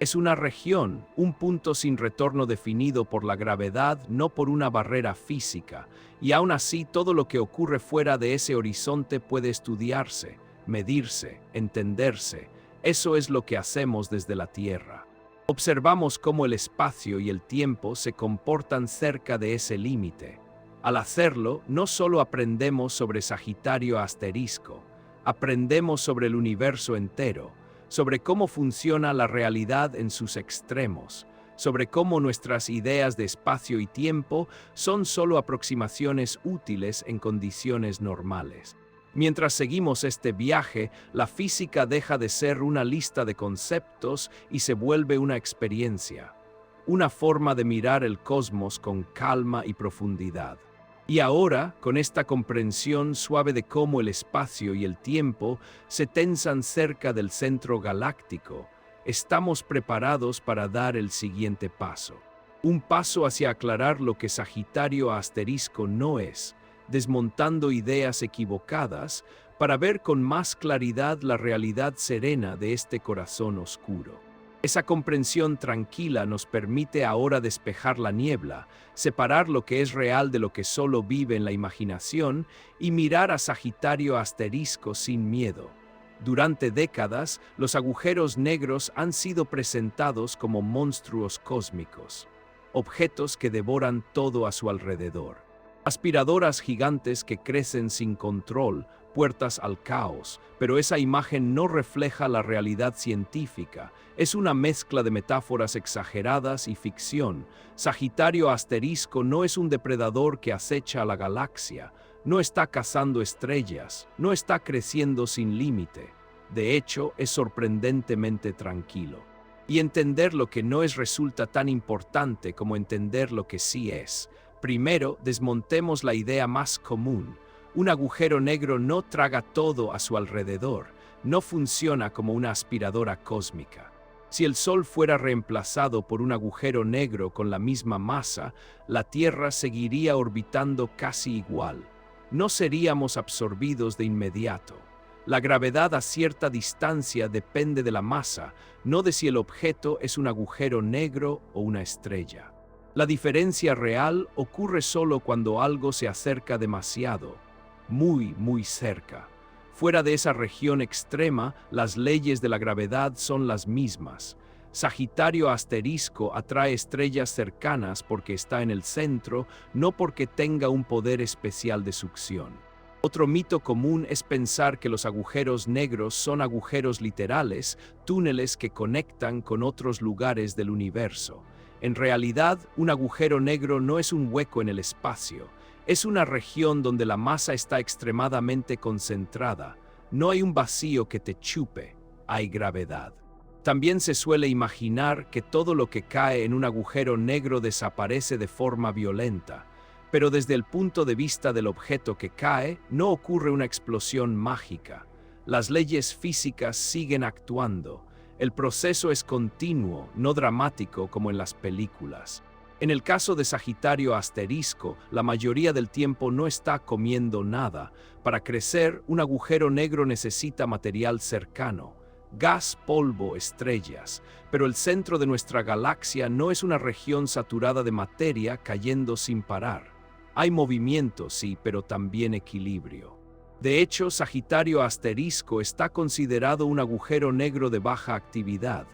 Es una región, un punto sin retorno definido por la gravedad, no por una barrera física. Y aún así, todo lo que ocurre fuera de ese horizonte puede estudiarse, medirse, entenderse. Eso es lo que hacemos desde la Tierra. Observamos cómo el espacio y el tiempo se comportan cerca de ese límite. Al hacerlo, no solo aprendemos sobre Sagitario asterisco, aprendemos sobre el universo entero, sobre cómo funciona la realidad en sus extremos, sobre cómo nuestras ideas de espacio y tiempo son solo aproximaciones útiles en condiciones normales. Mientras seguimos este viaje, la física deja de ser una lista de conceptos y se vuelve una experiencia, una forma de mirar el cosmos con calma y profundidad. Y ahora, con esta comprensión suave de cómo el espacio y el tiempo se tensan cerca del centro galáctico, estamos preparados para dar el siguiente paso. Un paso hacia aclarar lo que Sagitario asterisco no es, desmontando ideas equivocadas para ver con más claridad la realidad serena de este corazón oscuro. Esa comprensión tranquila nos permite ahora despejar la niebla, separar lo que es real de lo que solo vive en la imaginación y mirar a Sagitario asterisco sin miedo. Durante décadas, los agujeros negros han sido presentados como monstruos cósmicos, objetos que devoran todo a su alrededor. Aspiradoras gigantes que crecen sin control, puertas al caos, pero esa imagen no refleja la realidad científica. Es una mezcla de metáforas exageradas y ficción. Sagitario asterisco no es un depredador que acecha a la galaxia, no está cazando estrellas, no está creciendo sin límite. De hecho, es sorprendentemente tranquilo. Y entender lo que no es resulta tan importante como entender lo que sí es. Primero, desmontemos la idea más común. Un agujero negro no traga todo a su alrededor, no funciona como una aspiradora cósmica. Si el Sol fuera reemplazado por un agujero negro con la misma masa, la Tierra seguiría orbitando casi igual. No seríamos absorbidos de inmediato. La gravedad a cierta distancia depende de la masa, no de si el objeto es un agujero negro o una estrella. La diferencia real ocurre solo cuando algo se acerca demasiado, muy cerca. Fuera de esa región extrema, las leyes de la gravedad son las mismas. Sagitario asterisco atrae estrellas cercanas porque está en el centro, no porque tenga un poder especial de succión. Otro mito común es pensar que los agujeros negros son agujeros literales, túneles que conectan con otros lugares del universo. En realidad, un agujero negro no es un hueco en el espacio. Es una región donde la masa está extremadamente concentrada. No hay un vacío que te chupe, hay gravedad. También se suele imaginar que todo lo que cae en un agujero negro desaparece de forma violenta. Pero desde el punto de vista del objeto que cae, no ocurre una explosión mágica. Las leyes físicas siguen actuando. El proceso es continuo, no dramático como en las películas. En el caso de Sagitario asterisco, la mayoría del tiempo no está comiendo nada. Para crecer, un agujero negro necesita material cercano, gas, polvo, estrellas. Pero el centro de nuestra galaxia no es una región saturada de materia cayendo sin parar. Hay movimiento, sí, pero también equilibrio. De hecho, Sagitario asterisco está considerado un agujero negro de baja actividad.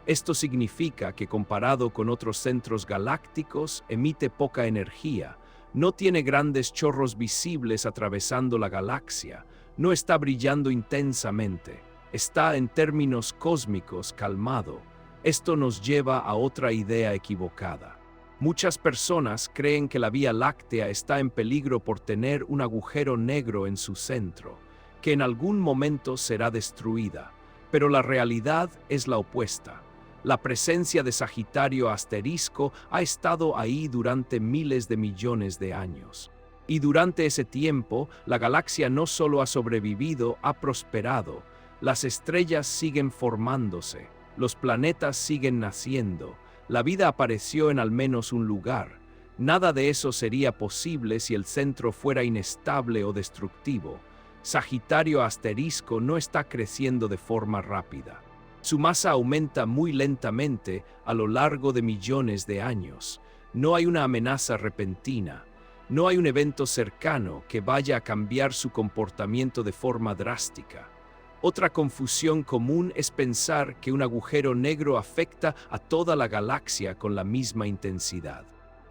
Esto significa que comparado con otros centros galácticos, emite poca energía, no tiene grandes chorros visibles atravesando la galaxia, no está brillando intensamente, está en términos cósmicos calmado. Esto nos lleva a otra idea equivocada. Muchas personas creen que la Vía Láctea está en peligro por tener un agujero negro en su centro, que en algún momento será destruida, pero la realidad es la opuesta. La presencia de Sagitario asterisco ha estado ahí durante miles de millones de años. Y durante ese tiempo, la galaxia no solo ha sobrevivido, ha prosperado. Las estrellas siguen formándose, los planetas siguen naciendo, la vida apareció en al menos un lugar. Nada de eso sería posible si el centro fuera inestable o destructivo. Sagitario asterisco no está creciendo de forma rápida. Su masa aumenta muy lentamente a lo largo de millones de años. No hay una amenaza repentina. No hay un evento cercano que vaya a cambiar su comportamiento de forma drástica. Otra confusión común es pensar que un agujero negro afecta a toda la galaxia con la misma intensidad.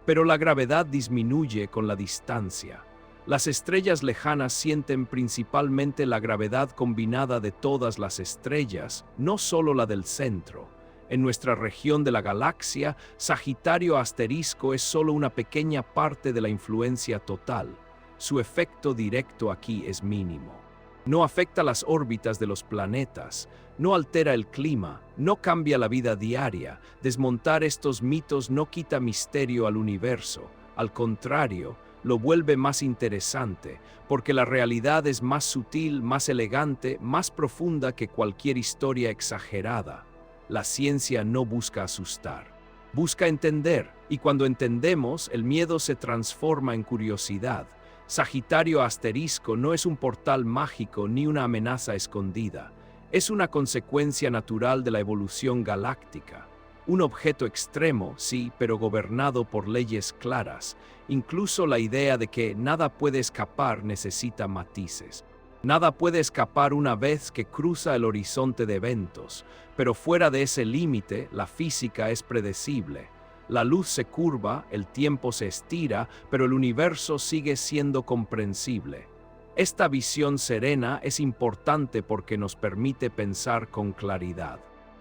Pero la gravedad disminuye con la distancia. Las estrellas lejanas sienten principalmente la gravedad combinada de todas las estrellas, no solo la del centro. En nuestra región de la galaxia, Sagitario asterisco es solo una pequeña parte de la influencia total. Su efecto directo aquí es mínimo. No afecta las órbitas de los planetas, no altera el clima, no cambia la vida diaria. Desmontar estos mitos no quita misterio al universo. Al contrario, lo vuelve más interesante, porque la realidad es más sutil, más elegante, más profunda que cualquier historia exagerada. La ciencia no busca asustar, busca entender, y cuando entendemos, el miedo se transforma en curiosidad. Sagitario asterisco no es un portal mágico ni una amenaza escondida, es una consecuencia natural de la evolución galáctica. Un objeto extremo, sí, pero gobernado por leyes claras. Incluso la idea de que nada puede escapar necesita matices. Nada puede escapar una vez que cruza el horizonte de eventos, pero fuera de ese límite, la física es predecible. La luz se curva, el tiempo se estira, pero el universo sigue siendo comprensible. Esta visión serena es importante porque nos permite pensar con claridad.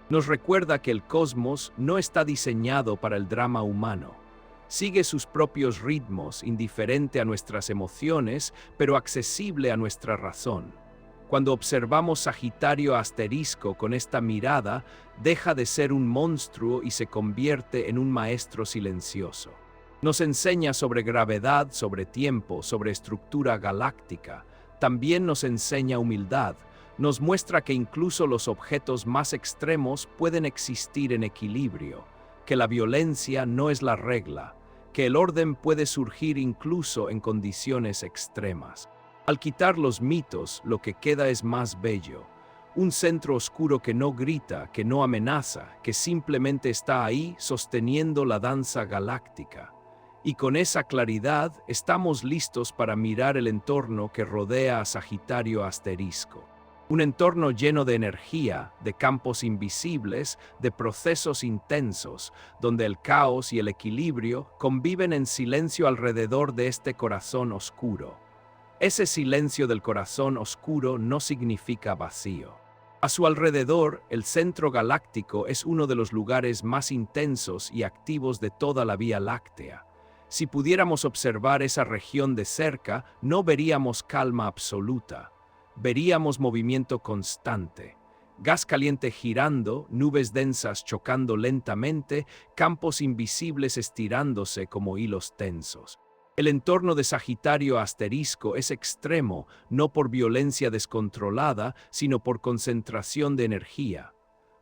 Nos recuerda que el cosmos no está diseñado para el drama humano. Sigue sus propios ritmos, indiferente a nuestras emociones, pero accesible a nuestra razón. Cuando observamos Sagitario asterisco con esta mirada, deja de ser un monstruo y se convierte en un maestro silencioso. Nos enseña sobre gravedad, sobre tiempo, sobre estructura galáctica. También nos enseña humildad. Nos muestra que incluso los objetos más extremos pueden existir en equilibrio, que la violencia no es la regla, que el orden puede surgir incluso en condiciones extremas. Al quitar los mitos, lo que queda es más bello. Un centro oscuro que no grita, que no amenaza, que simplemente está ahí sosteniendo la danza galáctica. Y con esa claridad estamos listos para mirar el entorno que rodea a Sagitario asterisco. Un entorno lleno de energía, de campos invisibles, de procesos intensos, donde el caos y el equilibrio conviven en silencio alrededor de este corazón oscuro. Ese silencio del corazón oscuro no significa vacío. A su alrededor, el centro galáctico es uno de los lugares más intensos y activos de toda la Vía Láctea. Si pudiéramos observar esa región de cerca, no veríamos calma absoluta. Veríamos movimiento constante, gas caliente girando, nubes densas chocando lentamente, campos invisibles estirándose como hilos tensos. El entorno de Sagitario asterisco es extremo, no por violencia descontrolada, sino por concentración de energía.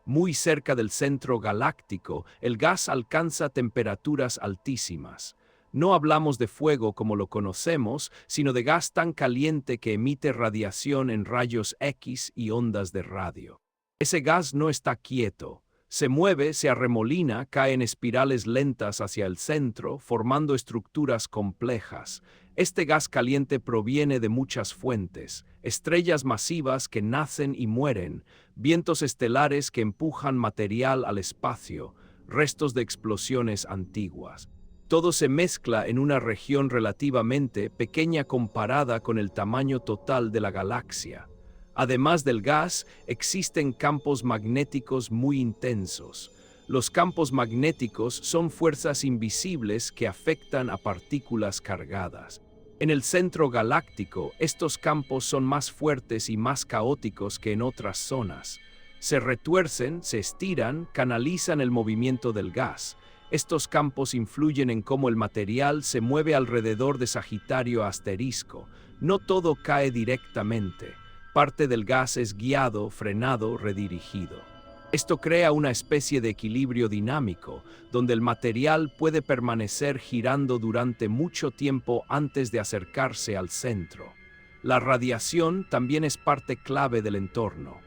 Muy cerca del centro galáctico, el gas alcanza temperaturas altísimas. No hablamos de fuego como lo conocemos, sino de gas tan caliente que emite radiación en rayos X y ondas de radio. Ese gas no está quieto. Se mueve, se arremolina, cae en espirales lentas hacia el centro, formando estructuras complejas. Este gas caliente proviene de muchas fuentes: estrellas masivas que nacen y mueren, vientos estelares que empujan material al espacio, restos de explosiones antiguas. Todo se mezcla en una región relativamente pequeña comparada con el tamaño total de la galaxia. Además del gas, existen campos magnéticos muy intensos. Los campos magnéticos son fuerzas invisibles que afectan a partículas cargadas. En el centro galáctico, estos campos son más fuertes y más caóticos que en otras zonas. Se retuercen, se estiran, canalizan el movimiento del gas. Estos campos influyen en cómo el material se mueve alrededor de Sagitario asterisco. No todo cae directamente. Parte del gas es guiado, frenado, redirigido. Esto crea una especie de equilibrio dinámico, donde el material puede permanecer girando durante mucho tiempo antes de acercarse al centro. La radiación también es parte clave del entorno.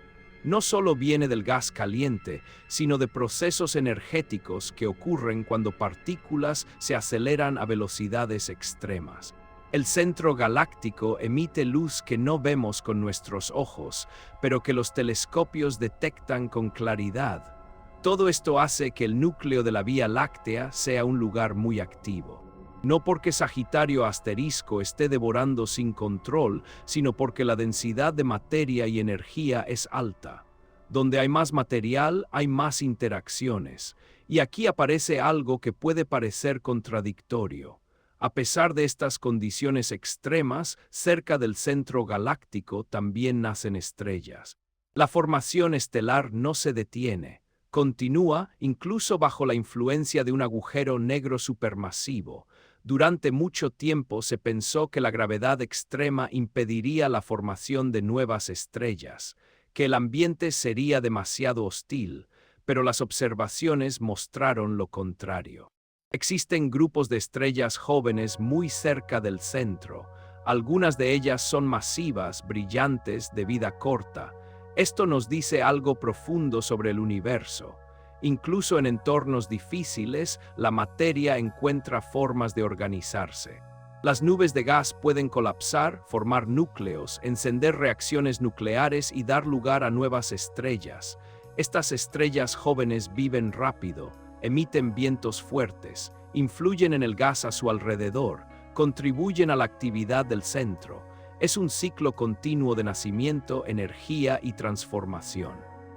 No solo viene del gas caliente, sino de procesos energéticos que ocurren cuando partículas se aceleran a velocidades extremas. El centro galáctico emite luz que no vemos con nuestros ojos, pero que los telescopios detectan con claridad. Todo esto hace que el núcleo de la Vía Láctea sea un lugar muy activo. No porque Sagitario asterisco esté devorando sin control, sino porque la densidad de materia y energía es alta. Donde hay más material, hay más interacciones. Y aquí aparece algo que puede parecer contradictorio. A pesar de estas condiciones extremas, cerca del centro galáctico también nacen estrellas. La formación estelar no se detiene, continúa incluso bajo la influencia de un agujero negro supermasivo. Durante mucho tiempo se pensó que la gravedad extrema impediría la formación de nuevas estrellas, que el ambiente sería demasiado hostil, pero las observaciones mostraron lo contrario. Existen grupos de estrellas jóvenes muy cerca del centro. Algunas de ellas son masivas, brillantes, de vida corta. Esto nos dice algo profundo sobre el universo. Incluso en entornos difíciles, la materia encuentra formas de organizarse. Las nubes de gas pueden colapsar, formar núcleos, encender reacciones nucleares y dar lugar a nuevas estrellas. Estas estrellas jóvenes viven rápido, emiten vientos fuertes, influyen en el gas a su alrededor, contribuyen a la actividad del centro. Es un ciclo continuo de nacimiento, energía y transformación.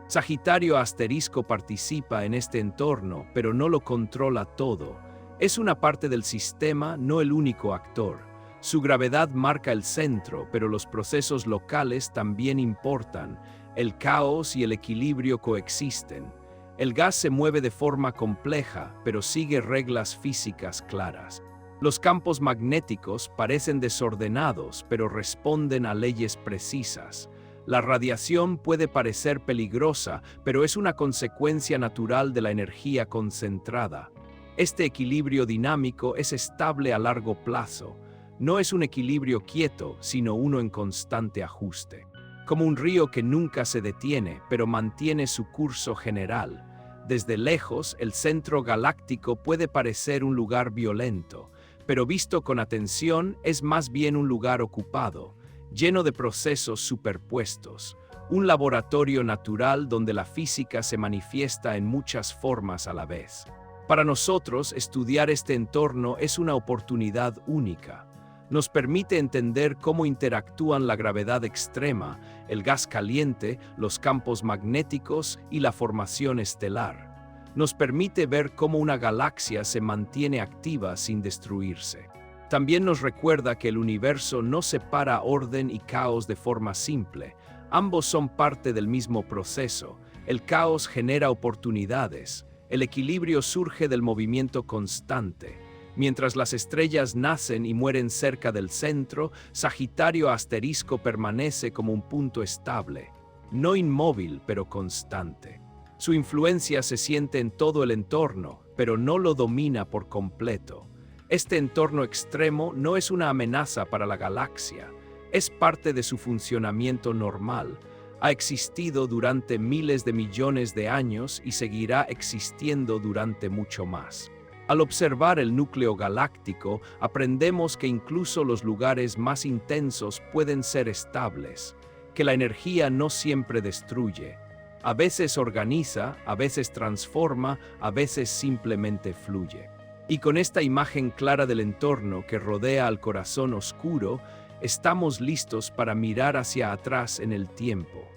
Sagitario asterisco participa en este entorno, pero no lo controla todo. Es una parte del sistema, no el único actor. Su gravedad marca el centro, pero los procesos locales también importan. El caos y el equilibrio coexisten. El gas se mueve de forma compleja, pero sigue reglas físicas claras. Los campos magnéticos parecen desordenados, pero responden a leyes precisas. La radiación puede parecer peligrosa, pero es una consecuencia natural de la energía concentrada. Este equilibrio dinámico es estable a largo plazo. No es un equilibrio quieto, sino uno en constante ajuste. Como un río que nunca se detiene, pero mantiene su curso general. Desde lejos, el centro galáctico puede parecer un lugar violento, pero visto con atención es más bien un lugar ocupado, lleno de procesos superpuestos, un laboratorio natural donde la física se manifiesta en muchas formas a la vez. Para nosotros, estudiar este entorno es una oportunidad única. Nos permite entender cómo interactúan la gravedad extrema, el gas caliente, los campos magnéticos y la formación estelar. Nos permite ver cómo una galaxia se mantiene activa sin destruirse. También nos recuerda que el universo no separa orden y caos de forma simple. Ambos son parte del mismo proceso. El caos genera oportunidades. El equilibrio surge del movimiento constante. Mientras las estrellas nacen y mueren cerca del centro, Sagitario asterisco permanece como un punto estable, no inmóvil pero constante. Su influencia se siente en todo el entorno, pero no lo domina por completo. Este entorno extremo no es una amenaza para la galaxia, es parte de su funcionamiento normal. Ha existido durante miles de millones de años y seguirá existiendo durante mucho más. Al observar el núcleo galáctico, aprendemos que incluso los lugares más intensos pueden ser estables, que la energía no siempre destruye. A veces organiza, a veces transforma, a veces simplemente fluye. Y con esta imagen clara del entorno que rodea al corazón oscuro, estamos listos para mirar hacia atrás en el tiempo,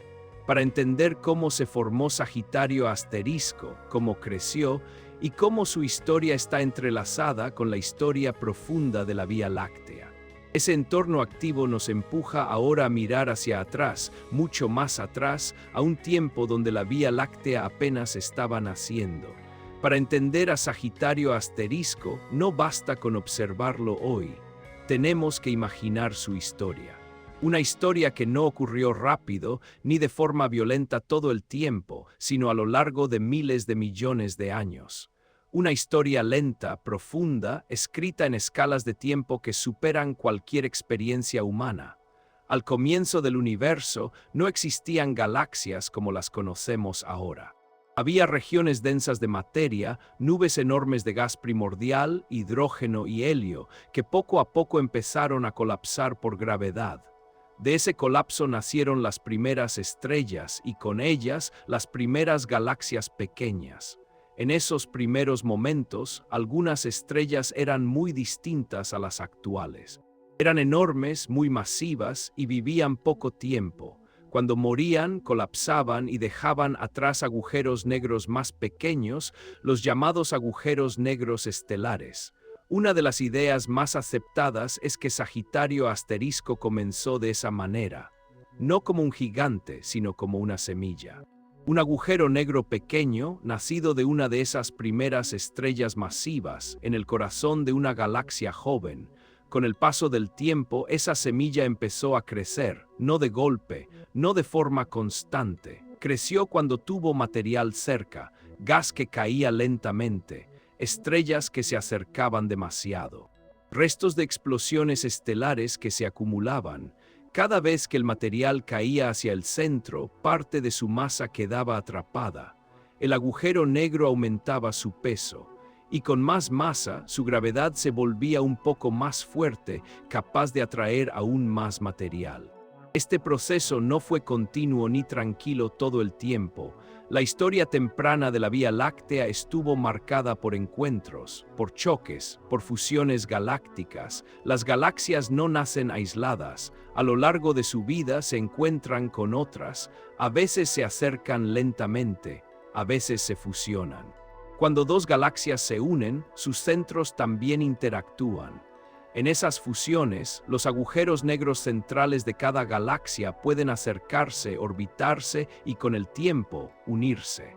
para entender cómo se formó Sagitario asterisco, cómo creció y cómo su historia está entrelazada con la historia profunda de la Vía Láctea. Ese entorno activo nos empuja ahora a mirar hacia atrás, mucho más atrás, a un tiempo donde la Vía Láctea apenas estaba naciendo. Para entender a Sagitario asterisco, no basta con observarlo hoy. Tenemos que imaginar su historia. Una historia que no ocurrió rápido ni de forma violenta todo el tiempo, sino a lo largo de miles de millones de años. Una historia lenta, profunda, escrita en escalas de tiempo que superan cualquier experiencia humana. Al comienzo del universo no existían galaxias como las conocemos ahora. Había regiones densas de materia, nubes enormes de gas primordial, hidrógeno y helio, que poco a poco empezaron a colapsar por gravedad. De ese colapso nacieron las primeras estrellas y con ellas las primeras galaxias pequeñas. En esos primeros momentos, algunas estrellas eran muy distintas a las actuales. Eran enormes, muy masivas y vivían poco tiempo. Cuando morían, colapsaban y dejaban atrás agujeros negros más pequeños, los llamados agujeros negros estelares. Una de las ideas más aceptadas es que Sagitario asterisco comenzó de esa manera, no como un gigante, sino como una semilla. Un agujero negro pequeño, nacido de una de esas primeras estrellas masivas, en el corazón de una galaxia joven. Con el paso del tiempo, esa semilla empezó a crecer, no de golpe, no de forma constante. Creció cuando tuvo material cerca, gas que caía lentamente, estrellas que se acercaban demasiado, restos de explosiones estelares que se acumulaban. Cada vez que el material caía hacia el centro, parte de su masa quedaba atrapada. El agujero negro aumentaba su peso. Y con más masa, su gravedad se volvía un poco más fuerte, capaz de atraer aún más material. Este proceso no fue continuo ni tranquilo todo el tiempo. La historia temprana de la Vía Láctea estuvo marcada por encuentros, por choques, por fusiones galácticas. Las galaxias no nacen aisladas. A lo largo de su vida se encuentran con otras. A veces se acercan lentamente, a veces se fusionan. Cuando dos galaxias se unen, sus centros también interactúan. En esas fusiones, los agujeros negros centrales de cada galaxia pueden acercarse, orbitarse y con el tiempo, unirse.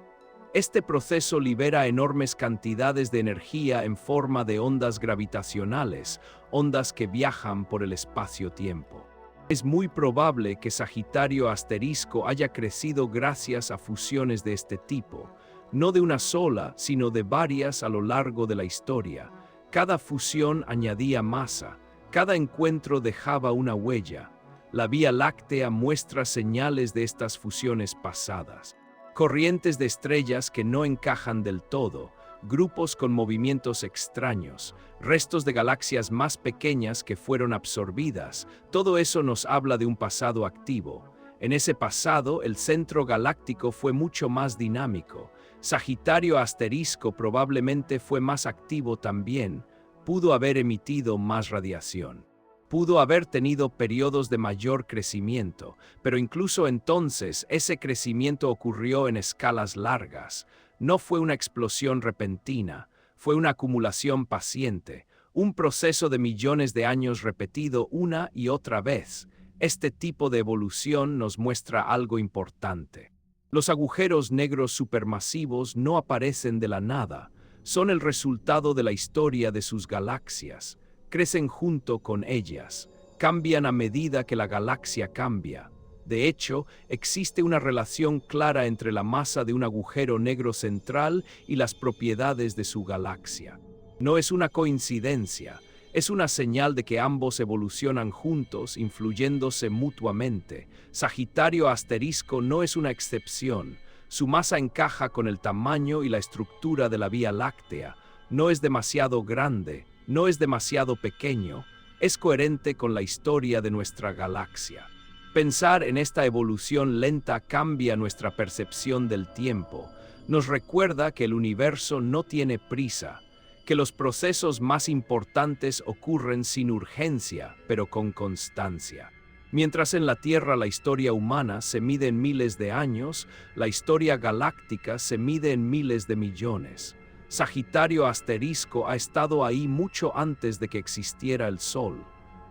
Este proceso libera enormes cantidades de energía en forma de ondas gravitacionales, ondas que viajan por el espacio-tiempo. Es muy probable que Sagitario asterisco haya crecido gracias a fusiones de este tipo. No de una sola, sino de varias a lo largo de la historia. Cada fusión añadía masa, cada encuentro dejaba una huella. La Vía Láctea muestra señales de estas fusiones pasadas. Corrientes de estrellas que no encajan del todo, grupos con movimientos extraños, restos de galaxias más pequeñas que fueron absorbidas. Todo eso nos habla de un pasado activo. En ese pasado, el centro galáctico fue mucho más dinámico. Sagitario asterisco probablemente fue más activo también. Pudo haber emitido más radiación. Pudo haber tenido periodos de mayor crecimiento, pero incluso entonces ese crecimiento ocurrió en escalas largas. No fue una explosión repentina, fue una acumulación paciente, un proceso de millones de años repetido una y otra vez. Este tipo de evolución nos muestra algo importante. Los agujeros negros supermasivos no aparecen de la nada. Son el resultado de la historia de sus galaxias. Crecen junto con ellas. Cambian a medida que la galaxia cambia. De hecho, existe una relación clara entre la masa de un agujero negro central y las propiedades de su galaxia. No es una coincidencia, es una señal de que ambos evolucionan juntos, influyéndose mutuamente. Sagitario asterisco no es una excepción. Su masa encaja con el tamaño y la estructura de la Vía Láctea. No es demasiado grande, no es demasiado pequeño, es coherente con la historia de nuestra galaxia. Pensar en esta evolución lenta cambia nuestra percepción del tiempo. Nos recuerda que el universo no tiene prisa, que los procesos más importantes ocurren sin urgencia, pero con constancia. Mientras en la Tierra la historia humana se mide en miles de años, la historia galáctica se mide en miles de millones. Sagitario asterisco ha estado ahí mucho antes de que existiera el Sol,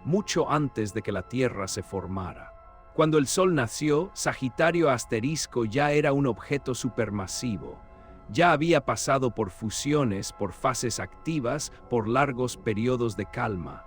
mucho antes de que la Tierra se formara. Cuando el Sol nació, Sagitario asterisco ya era un objeto supermasivo. Ya había pasado por fusiones, por fases activas, por largos periodos de calma.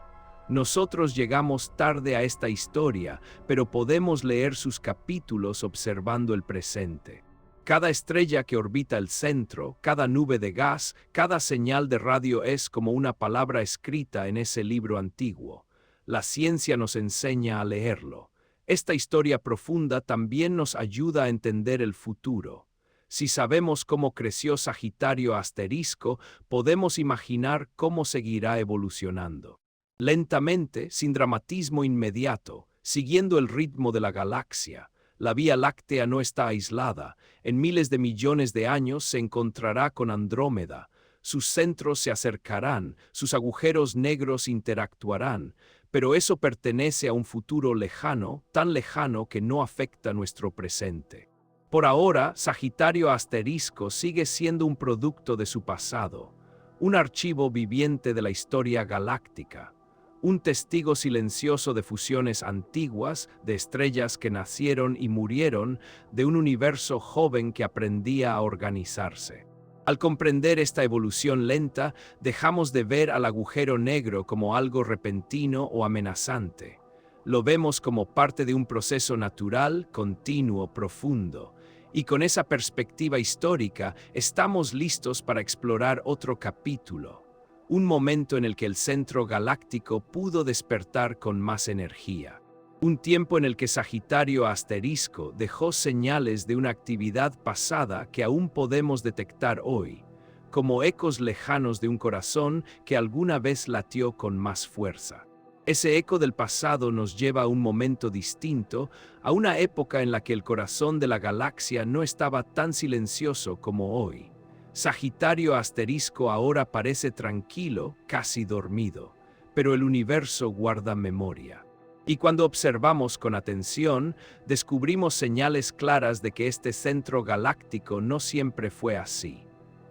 Nosotros llegamos tarde a esta historia, pero podemos leer sus capítulos observando el presente. Cada estrella que orbita el centro, cada nube de gas, cada señal de radio es como una palabra escrita en ese libro antiguo. La ciencia nos enseña a leerlo. Esta historia profunda también nos ayuda a entender el futuro. Si sabemos cómo creció Sagitario asterisco, podemos imaginar cómo seguirá evolucionando. Lentamente, sin dramatismo inmediato, siguiendo el ritmo de la galaxia. La Vía Láctea no está aislada. En miles de millones de años se encontrará con Andrómeda. Sus centros se acercarán, sus agujeros negros interactuarán, pero eso pertenece a un futuro lejano, tan lejano que no afecta nuestro presente. Por ahora, Sagitario asterisco sigue siendo un producto de su pasado, un archivo viviente de la historia galáctica, un testigo silencioso de fusiones antiguas, de estrellas que nacieron y murieron, de un universo joven que aprendía a organizarse. Al comprender esta evolución lenta, dejamos de ver al agujero negro como algo repentino o amenazante. Lo vemos como parte de un proceso natural, continuo, profundo. Y con esa perspectiva histórica, estamos listos para explorar otro capítulo. Un momento en el que el centro galáctico pudo despertar con más energía. Un tiempo en el que Sagitario asterisco dejó señales de una actividad pasada que aún podemos detectar hoy, como ecos lejanos de un corazón que alguna vez latió con más fuerza. Ese eco del pasado nos lleva a un momento distinto, a una época en la que el corazón de la galaxia no estaba tan silencioso como hoy. Sagitario asterisco ahora parece tranquilo, casi dormido, pero el universo guarda memoria. Y cuando observamos con atención, descubrimos señales claras de que este centro galáctico no siempre fue así.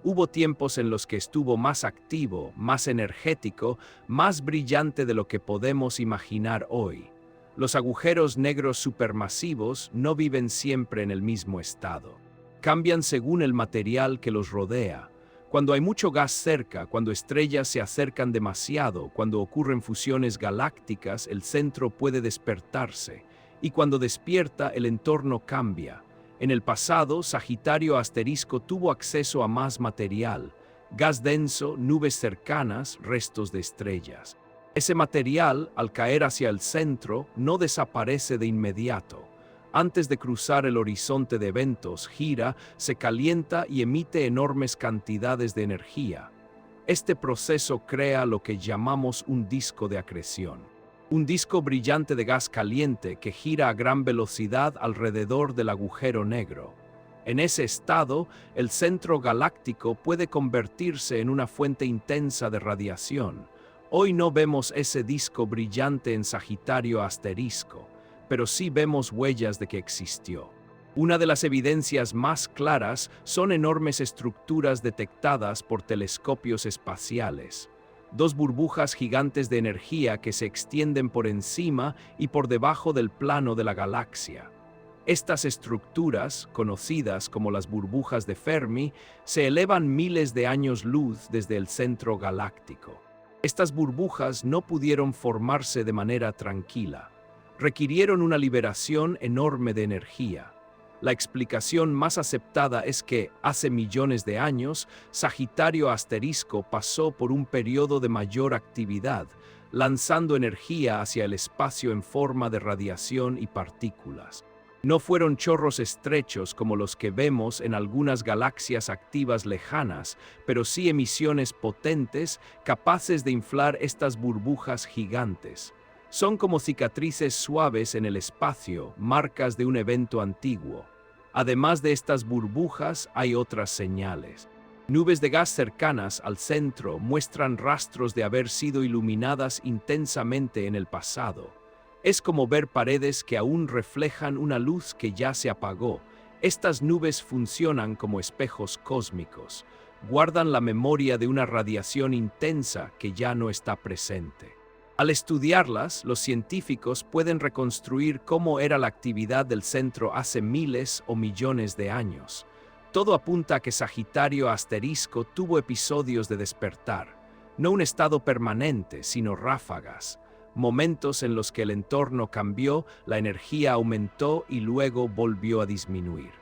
Hubo tiempos en los que estuvo más activo, más energético, más brillante de lo que podemos imaginar hoy. Los agujeros negros supermasivos no viven siempre en el mismo estado. Cambian según el material que los rodea. Cuando hay mucho gas cerca, cuando estrellas se acercan demasiado, cuando ocurren fusiones galácticas, el centro puede despertarse. Y cuando despierta, el entorno cambia. En el pasado, Sagitario asterisco tuvo acceso a más material, gas denso, nubes cercanas, restos de estrellas. Ese material, al caer hacia el centro, no desaparece de inmediato. Antes de cruzar el horizonte de eventos, gira, se calienta y emite enormes cantidades de energía. Este proceso crea lo que llamamos un disco de acreción. Un disco brillante de gas caliente que gira a gran velocidad alrededor del agujero negro. En ese estado, el centro galáctico puede convertirse en una fuente intensa de radiación. Hoy no vemos ese disco brillante en Sagitario asterisco, pero sí vemos huellas de que existió. Una de las evidencias más claras son enormes estructuras detectadas por telescopios espaciales. Dos burbujas gigantes de energía que se extienden por encima y por debajo del plano de la galaxia. Estas estructuras, conocidas como las burbujas de Fermi, se elevan miles de años luz desde el centro galáctico. Estas burbujas no pudieron formarse de manera tranquila. Requirieron una liberación enorme de energía. La explicación más aceptada es que, hace millones de años, Sagitario Asterisco pasó por un periodo de mayor actividad, lanzando energía hacia el espacio en forma de radiación y partículas. No fueron chorros estrechos como los que vemos en algunas galaxias activas lejanas, pero sí emisiones potentes capaces de inflar estas burbujas gigantes. Son como cicatrices suaves en el espacio, marcas de un evento antiguo. Además de estas burbujas, hay otras señales. Nubes de gas cercanas al centro muestran rastros de haber sido iluminadas intensamente en el pasado. Es como ver paredes que aún reflejan una luz que ya se apagó. Estas nubes funcionan como espejos cósmicos. Guardan la memoria de una radiación intensa que ya no está presente. Al estudiarlas, los científicos pueden reconstruir cómo era la actividad del centro hace miles o millones de años. Todo apunta a que Sagitario Asterisco tuvo episodios de despertar, no un estado permanente, sino ráfagas. Momentos en los que el entorno cambió, la energía aumentó y luego volvió a disminuir.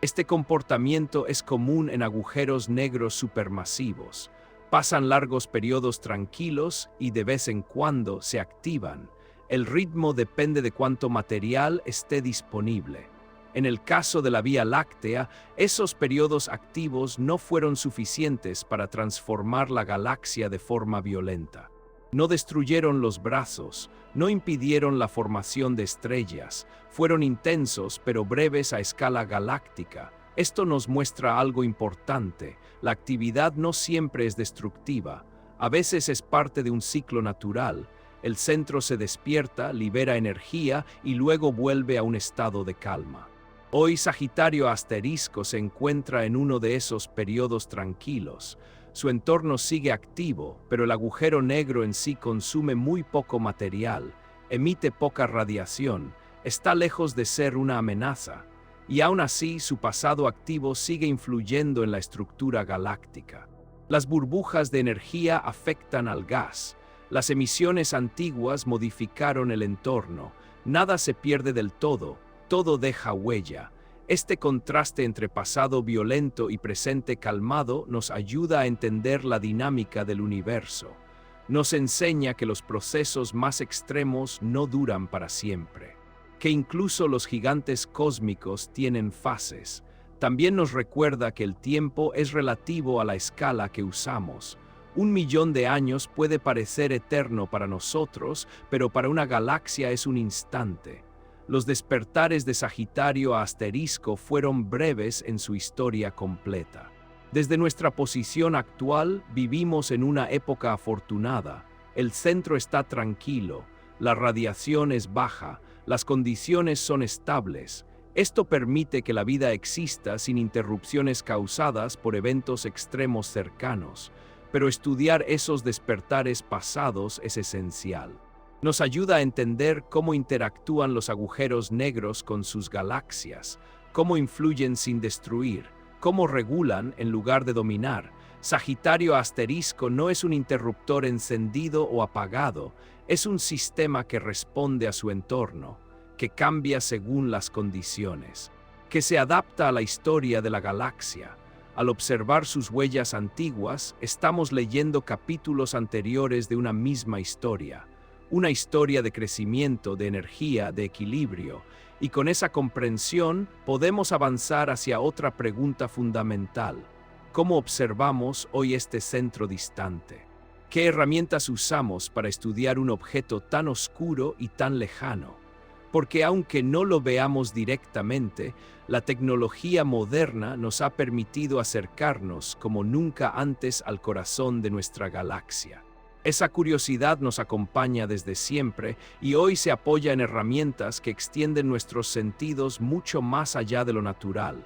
Este comportamiento es común en agujeros negros supermasivos. Pasan largos periodos tranquilos y de vez en cuando se activan. El ritmo depende de cuánto material esté disponible. En el caso de la Vía Láctea, esos periodos activos no fueron suficientes para transformar la galaxia de forma violenta. No destruyeron los brazos, no impidieron la formación de estrellas, fueron intensos pero breves a escala galáctica. Esto nos muestra algo importante: la actividad no siempre es destructiva, a veces es parte de un ciclo natural. El centro se despierta, libera energía y luego vuelve a un estado de calma. Hoy Sagitario Asterisco se encuentra en uno de esos periodos tranquilos. Su entorno sigue activo, pero el agujero negro en sí consume muy poco material, emite poca radiación, está lejos de ser una amenaza, y aún así su pasado activo sigue influyendo en la estructura galáctica. Las burbujas de energía afectan al gas. Las emisiones antiguas modificaron el entorno. Nada se pierde del todo, todo deja huella. Este contraste entre pasado violento y presente calmado nos ayuda a entender la dinámica del universo. Nos enseña que los procesos más extremos no duran para siempre, que incluso los gigantes cósmicos tienen fases. También nos recuerda que el tiempo es relativo a la escala que usamos. 1.000.000 de años puede parecer eterno para nosotros, pero para una galaxia es un instante. Los despertares de Sagitario a Asterisco fueron breves en su historia completa. Desde nuestra posición actual, vivimos en una época afortunada. El centro está tranquilo, la radiación es baja, las condiciones son estables. Esto permite que la vida exista sin interrupciones causadas por eventos extremos cercanos, pero estudiar esos despertares pasados es esencial. Nos ayuda a entender cómo interactúan los agujeros negros con sus galaxias, cómo influyen sin destruir, cómo regulan en lugar de dominar. Sagitario Asterisco no es un interruptor encendido o apagado, es un sistema que responde a su entorno, que cambia según las condiciones, que se adapta a la historia de la galaxia. Al observar sus huellas antiguas, estamos leyendo capítulos anteriores de una misma historia. Una historia de crecimiento, de energía, de equilibrio, y con esa comprensión podemos avanzar hacia otra pregunta fundamental: ¿cómo observamos hoy este centro distante? ¿Qué herramientas usamos para estudiar un objeto tan oscuro y tan lejano? Porque aunque no lo veamos directamente, la tecnología moderna nos ha permitido acercarnos como nunca antes al corazón de nuestra galaxia. Esa curiosidad nos acompaña desde siempre y hoy se apoya en herramientas que extienden nuestros sentidos mucho más allá de lo natural.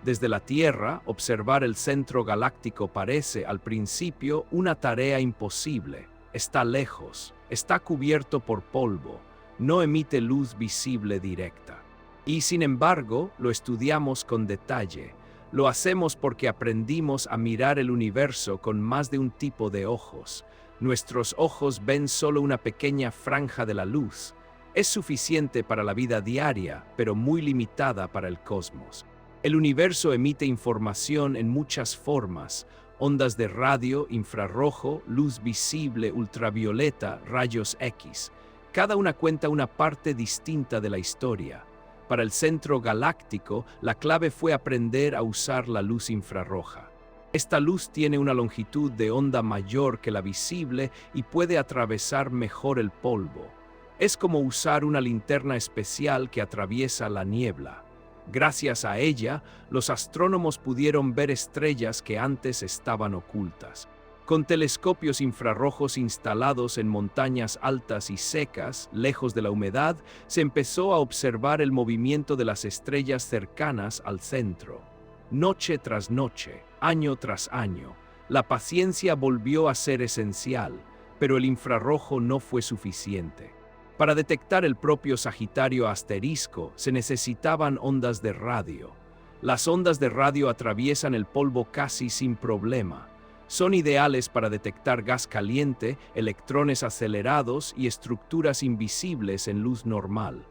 Desde la Tierra, observar el centro galáctico parece, al principio, una tarea imposible. Está lejos, está cubierto por polvo, no emite luz visible directa. Y sin embargo, lo estudiamos con detalle. Lo hacemos porque aprendimos a mirar el universo con más de un tipo de ojos. Nuestros ojos ven solo una pequeña franja de la luz. Es suficiente para la vida diaria, pero muy limitada para el cosmos. El universo emite información en muchas formas: ondas de radio, infrarrojo, luz visible, ultravioleta, rayos X. Cada una cuenta una parte distinta de la historia. Para el centro galáctico, la clave fue aprender a usar la luz infrarroja. Esta luz tiene una longitud de onda mayor que la visible y puede atravesar mejor el polvo. Es como usar una linterna especial que atraviesa la niebla. Gracias a ella, los astrónomos pudieron ver estrellas que antes estaban ocultas. Con telescopios infrarrojos instalados en montañas altas y secas, lejos de la humedad, se empezó a observar el movimiento de las estrellas cercanas al centro. Noche tras noche, año tras año, la paciencia volvió a ser esencial, pero el infrarrojo no fue suficiente. Para detectar el propio Sagitario asterisco se necesitaban ondas de radio. Las ondas de radio atraviesan el polvo casi sin problema. Son ideales para detectar gas caliente, electrones acelerados y estructuras invisibles en luz normal.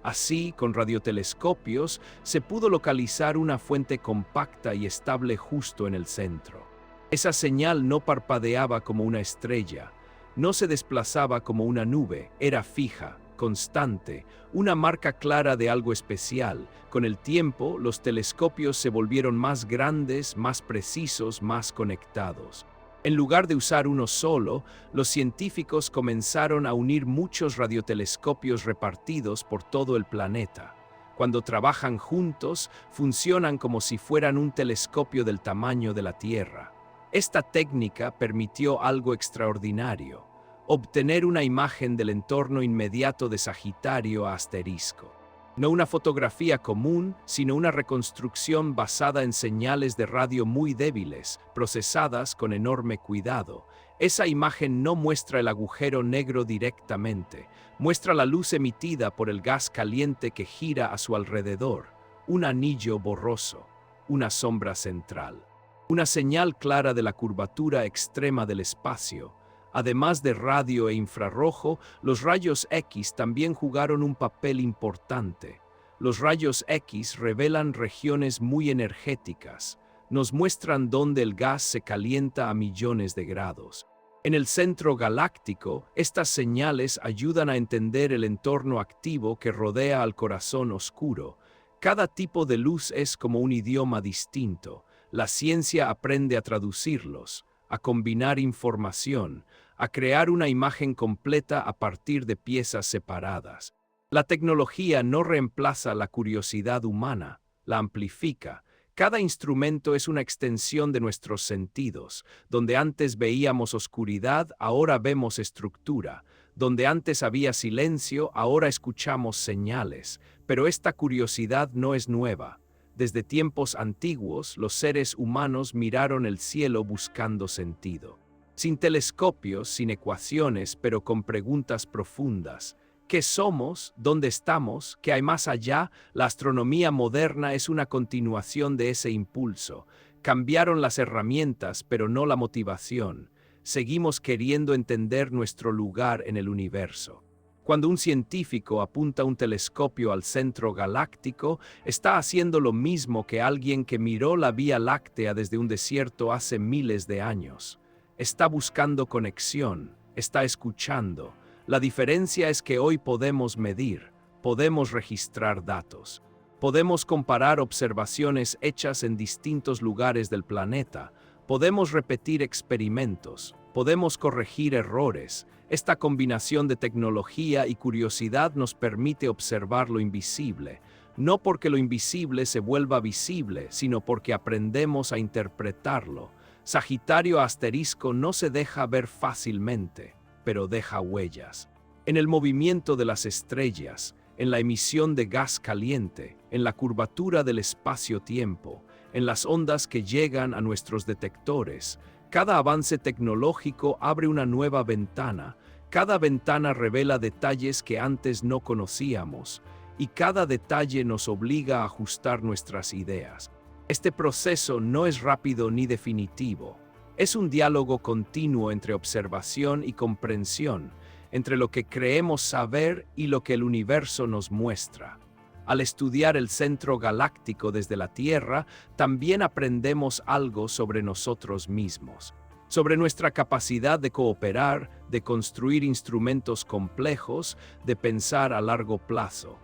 Así, con radiotelescopios, se pudo localizar una fuente compacta y estable justo en el centro. Esa señal no parpadeaba como una estrella, no se desplazaba como una nube, era fija, constante, una marca clara de algo especial. Con el tiempo, los telescopios se volvieron más grandes, más precisos, más conectados. En lugar de usar uno solo, los científicos comenzaron a unir muchos radiotelescopios repartidos por todo el planeta. Cuando trabajan juntos, funcionan como si fueran un telescopio del tamaño de la Tierra. Esta técnica permitió algo extraordinario: obtener una imagen del entorno inmediato de Sagitario a asterisco. No una fotografía común, sino una reconstrucción basada en señales de radio muy débiles, procesadas con enorme cuidado. Esa imagen no muestra el agujero negro directamente, muestra la luz emitida por el gas caliente que gira a su alrededor, un anillo borroso, una sombra central. Una señal clara de la curvatura extrema del espacio. Además de radio e infrarrojo, los rayos X también jugaron un papel importante. Los rayos X revelan regiones muy energéticas, nos muestran dónde el gas se calienta a millones de grados. En el centro galáctico, estas señales ayudan a entender el entorno activo que rodea al corazón oscuro. Cada tipo de luz es como un idioma distinto. La ciencia aprende a traducirlos, a combinar información, a crear una imagen completa a partir de piezas separadas. La tecnología no reemplaza la curiosidad humana, la amplifica. Cada instrumento es una extensión de nuestros sentidos. Donde antes veíamos oscuridad, ahora vemos estructura. Donde antes había silencio, ahora escuchamos señales. Pero esta curiosidad no es nueva. Desde tiempos antiguos, los seres humanos miraron el cielo buscando sentido. Sin telescopios, sin ecuaciones, pero con preguntas profundas. ¿Qué somos? ¿Dónde estamos? ¿Qué hay más allá? La astronomía moderna es una continuación de ese impulso. Cambiaron las herramientas, pero no la motivación. Seguimos queriendo entender nuestro lugar en el universo. Cuando un científico apunta un telescopio al centro galáctico, está haciendo lo mismo que alguien que miró la Vía Láctea desde un desierto hace miles de años. Está buscando conexión, está escuchando. La diferencia es que hoy podemos medir, podemos registrar datos, podemos comparar observaciones hechas en distintos lugares del planeta, podemos repetir experimentos, podemos corregir errores. Esta combinación de tecnología y curiosidad nos permite observar lo invisible, no porque lo invisible se vuelva visible, sino porque aprendemos a interpretarlo. Sagitario asterisco no se deja ver fácilmente, pero deja huellas. En el movimiento de las estrellas, en la emisión de gas caliente, en la curvatura del espacio-tiempo, en las ondas que llegan a nuestros detectores. Cada avance tecnológico abre una nueva ventana. Cada ventana revela detalles que antes no conocíamos. y cada detalle nos obliga a ajustar nuestras ideas. Este proceso no es rápido ni definitivo. Es un diálogo continuo entre observación y comprensión, entre lo que creemos saber y lo que el universo nos muestra. Al estudiar el centro galáctico desde la Tierra, también aprendemos algo sobre nosotros mismos, sobre nuestra capacidad de cooperar, de construir instrumentos complejos, de pensar a largo plazo.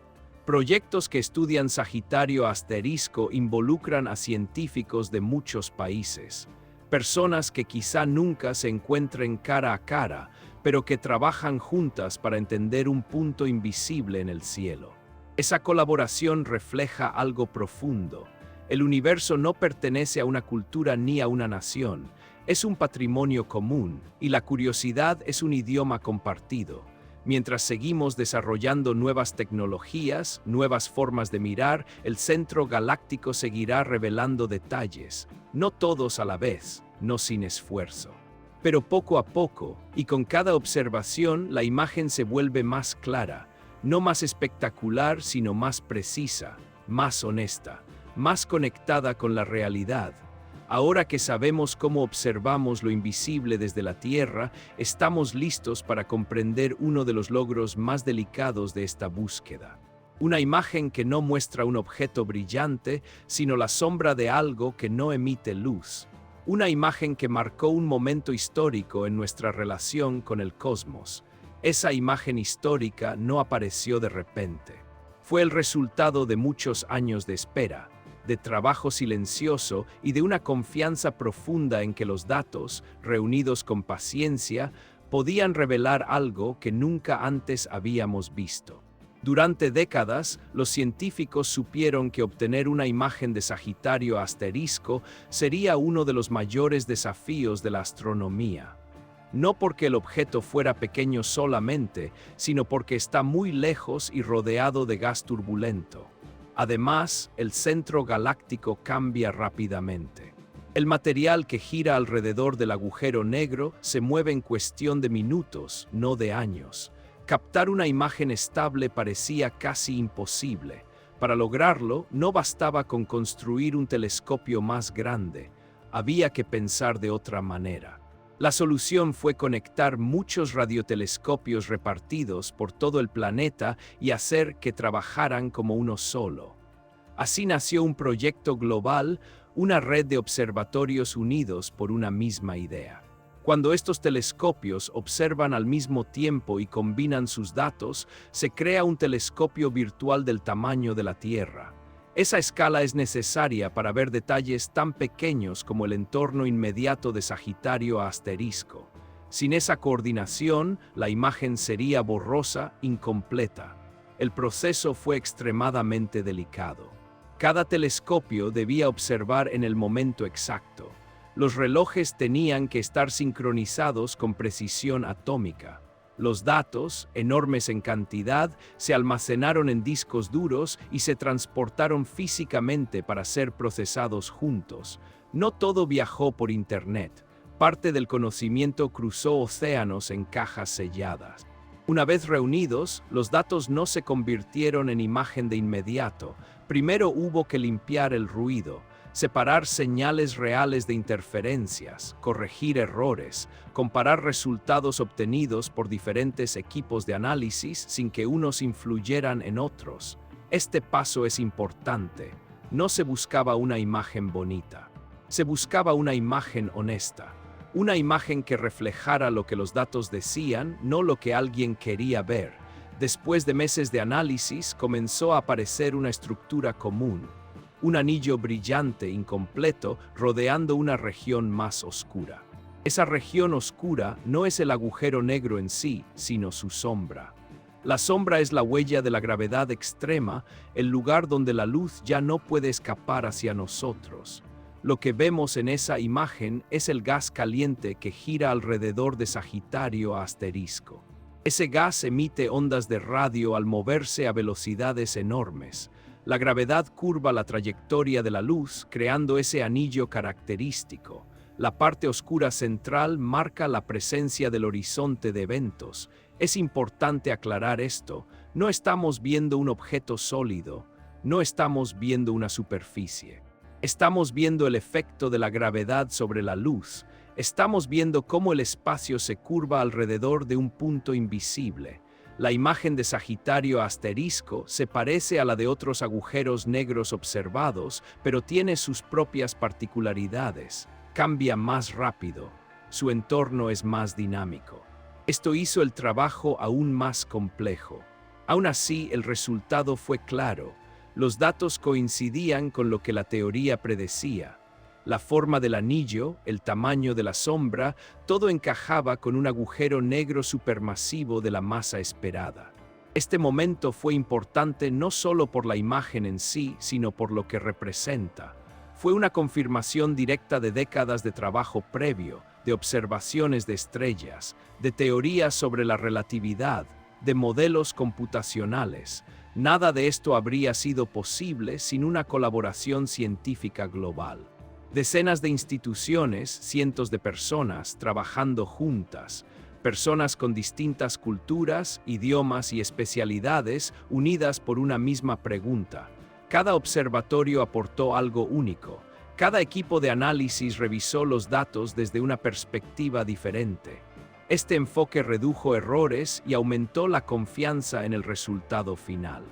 Proyectos que estudian Sagitario Asterisco involucran a científicos de muchos países, personas que quizá nunca se encuentren cara a cara, pero que trabajan juntas para entender un punto invisible en el cielo. Esa colaboración refleja algo profundo. El universo no pertenece a una cultura ni a una nación. Es un patrimonio común, y la curiosidad es un idioma compartido. Mientras seguimos desarrollando nuevas tecnologías, nuevas formas de mirar, el centro galáctico seguirá revelando detalles, no todos a la vez, no sin esfuerzo. Pero poco a poco, y con cada observación, la imagen se vuelve más clara, no más espectacular, sino más precisa, más honesta, más conectada con la realidad. Ahora que sabemos cómo observamos lo invisible desde la Tierra, estamos listos para comprender uno de los logros más delicados de esta búsqueda. Una imagen que no muestra un objeto brillante, sino la sombra de algo que no emite luz. Una imagen que marcó un momento histórico en nuestra relación con el cosmos. Esa imagen histórica no apareció de repente. Fue el resultado de muchos años de espera, de trabajo silencioso y de una confianza profunda en que los datos, reunidos con paciencia, podían revelar algo que nunca antes habíamos visto. Durante décadas, los científicos supieron que obtener una imagen de Sagitario Asterisco sería uno de los mayores desafíos de la astronomía. No porque el objeto fuera pequeño solamente, sino porque está muy lejos y rodeado de gas turbulento. Además, el centro galáctico cambia rápidamente. El material que gira alrededor del agujero negro se mueve en cuestión de minutos, no de años. Captar una imagen estable parecía casi imposible. Para lograrlo, no bastaba con construir un telescopio más grande. Había que pensar de otra manera. La solución fue conectar muchos radiotelescopios repartidos por todo el planeta y hacer que trabajaran como uno solo. Así nació un proyecto global, una red de observatorios unidos por una misma idea. Cuando estos telescopios observan al mismo tiempo y combinan sus datos, se crea un telescopio virtual del tamaño de la Tierra. Esa escala es necesaria para ver detalles tan pequeños como el entorno inmediato de Sagitario Asterisco. Sin esa coordinación, la imagen sería borrosa, incompleta. El proceso fue extremadamente delicado. Cada telescopio debía observar en el momento exacto. Los relojes tenían que estar sincronizados con precisión atómica. Los datos, enormes en cantidad, se almacenaron en discos duros y se transportaron físicamente para ser procesados juntos. No todo viajó por Internet. Parte del conocimiento cruzó océanos en cajas selladas. Una vez reunidos, los datos no se convirtieron en imagen de inmediato. Primero hubo que limpiar el ruido, separar señales reales de interferencias, corregir errores, comparar resultados obtenidos por diferentes equipos de análisis sin que unos influyeran en otros. Este paso es importante. No se buscaba una imagen bonita. Se buscaba una imagen honesta. Una imagen que reflejara lo que los datos decían, no lo que alguien quería ver. Después de meses de análisis, comenzó a aparecer una estructura común. Un anillo brillante, incompleto, rodeando una región más oscura. Esa región oscura no es el agujero negro en sí, sino su sombra. La sombra es la huella de la gravedad extrema, el lugar donde la luz ya no puede escapar hacia nosotros. Lo que vemos en esa imagen es el gas caliente que gira alrededor de Sagitario Asterisco. Ese gas emite ondas de radio al moverse a velocidades enormes. La gravedad curva la trayectoria de la luz, creando ese anillo característico. La parte oscura central marca la presencia del horizonte de eventos. Es importante aclarar esto. No estamos viendo un objeto sólido, no estamos viendo una superficie. Estamos viendo el efecto de la gravedad sobre la luz. Estamos viendo cómo el espacio se curva alrededor de un punto invisible. La imagen de Sagitario asterisco se parece a la de otros agujeros negros observados, pero tiene sus propias particularidades. Cambia más rápido. Su entorno es más dinámico. Esto hizo el trabajo aún más complejo. Aún así, el resultado fue claro. Los datos coincidían con lo que la teoría predecía. La forma del anillo, el tamaño de la sombra, todo encajaba con un agujero negro supermasivo de la masa esperada. Este momento fue importante no solo por la imagen en sí, sino por lo que representa. Fue una confirmación directa de décadas de trabajo previo, de observaciones de estrellas, de teorías sobre la relatividad, de modelos computacionales. Nada de esto habría sido posible sin una colaboración científica global. Decenas de instituciones, cientos de personas trabajando juntas, personas con distintas culturas, idiomas y especialidades unidas por una misma pregunta. Cada observatorio aportó algo único. Cada equipo de análisis revisó los datos desde una perspectiva diferente. Este enfoque redujo errores y aumentó la confianza en el resultado final.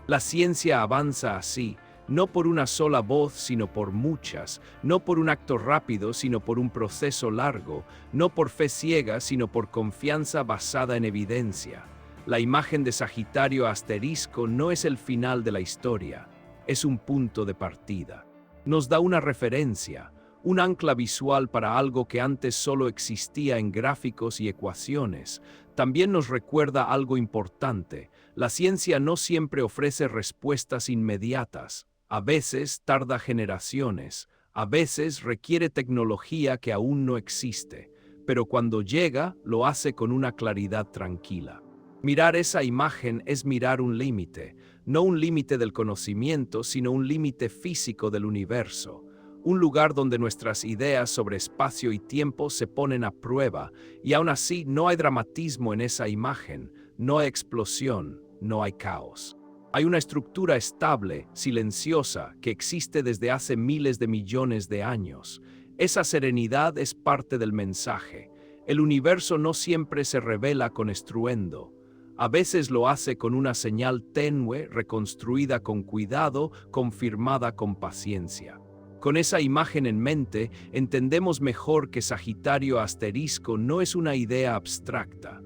La ciencia avanza así, no por una sola voz, sino por muchas, no por un acto rápido, sino por un proceso largo, no por fe ciega, sino por confianza basada en evidencia. La imagen de Sagitario asterisco no es el final de la historia, es un punto de partida. Nos da una referencia, un ancla visual para algo que antes solo existía en gráficos y ecuaciones. También nos recuerda algo importante: la ciencia no siempre ofrece respuestas inmediatas. A veces tarda generaciones, a veces requiere tecnología que aún no existe, pero cuando llega, lo hace con una claridad tranquila. Mirar esa imagen es mirar un límite, no un límite del conocimiento, sino un límite físico del universo. Un lugar donde nuestras ideas sobre espacio y tiempo se ponen a prueba, y aún así no hay dramatismo en esa imagen, no hay explosión, no hay caos. Hay una estructura estable, silenciosa, que existe desde hace miles de millones de años. Esa serenidad es parte del mensaje. El universo no siempre se revela con estruendo. A veces lo hace con una señal tenue, reconstruida con cuidado, confirmada con paciencia. Con esa imagen en mente, entendemos mejor que Sagitario asterisco no es una idea abstracta.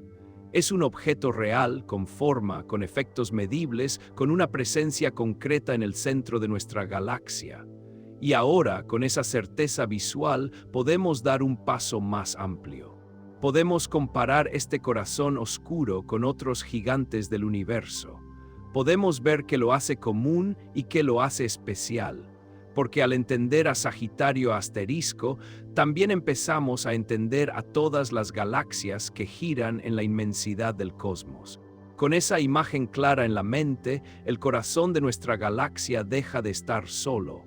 Es un objeto real, con forma, con efectos medibles, con una presencia concreta en el centro de nuestra galaxia. Y ahora, con esa certeza visual, podemos dar un paso más amplio. Podemos comparar este corazón oscuro con otros gigantes del universo. Podemos ver qué lo hace común y qué lo hace especial. Porque al entender a Sagitario asterisco, también empezamos a entender a todas las galaxias que giran en la inmensidad del cosmos. Con esa imagen clara en la mente, el corazón de nuestra galaxia deja de estar solo.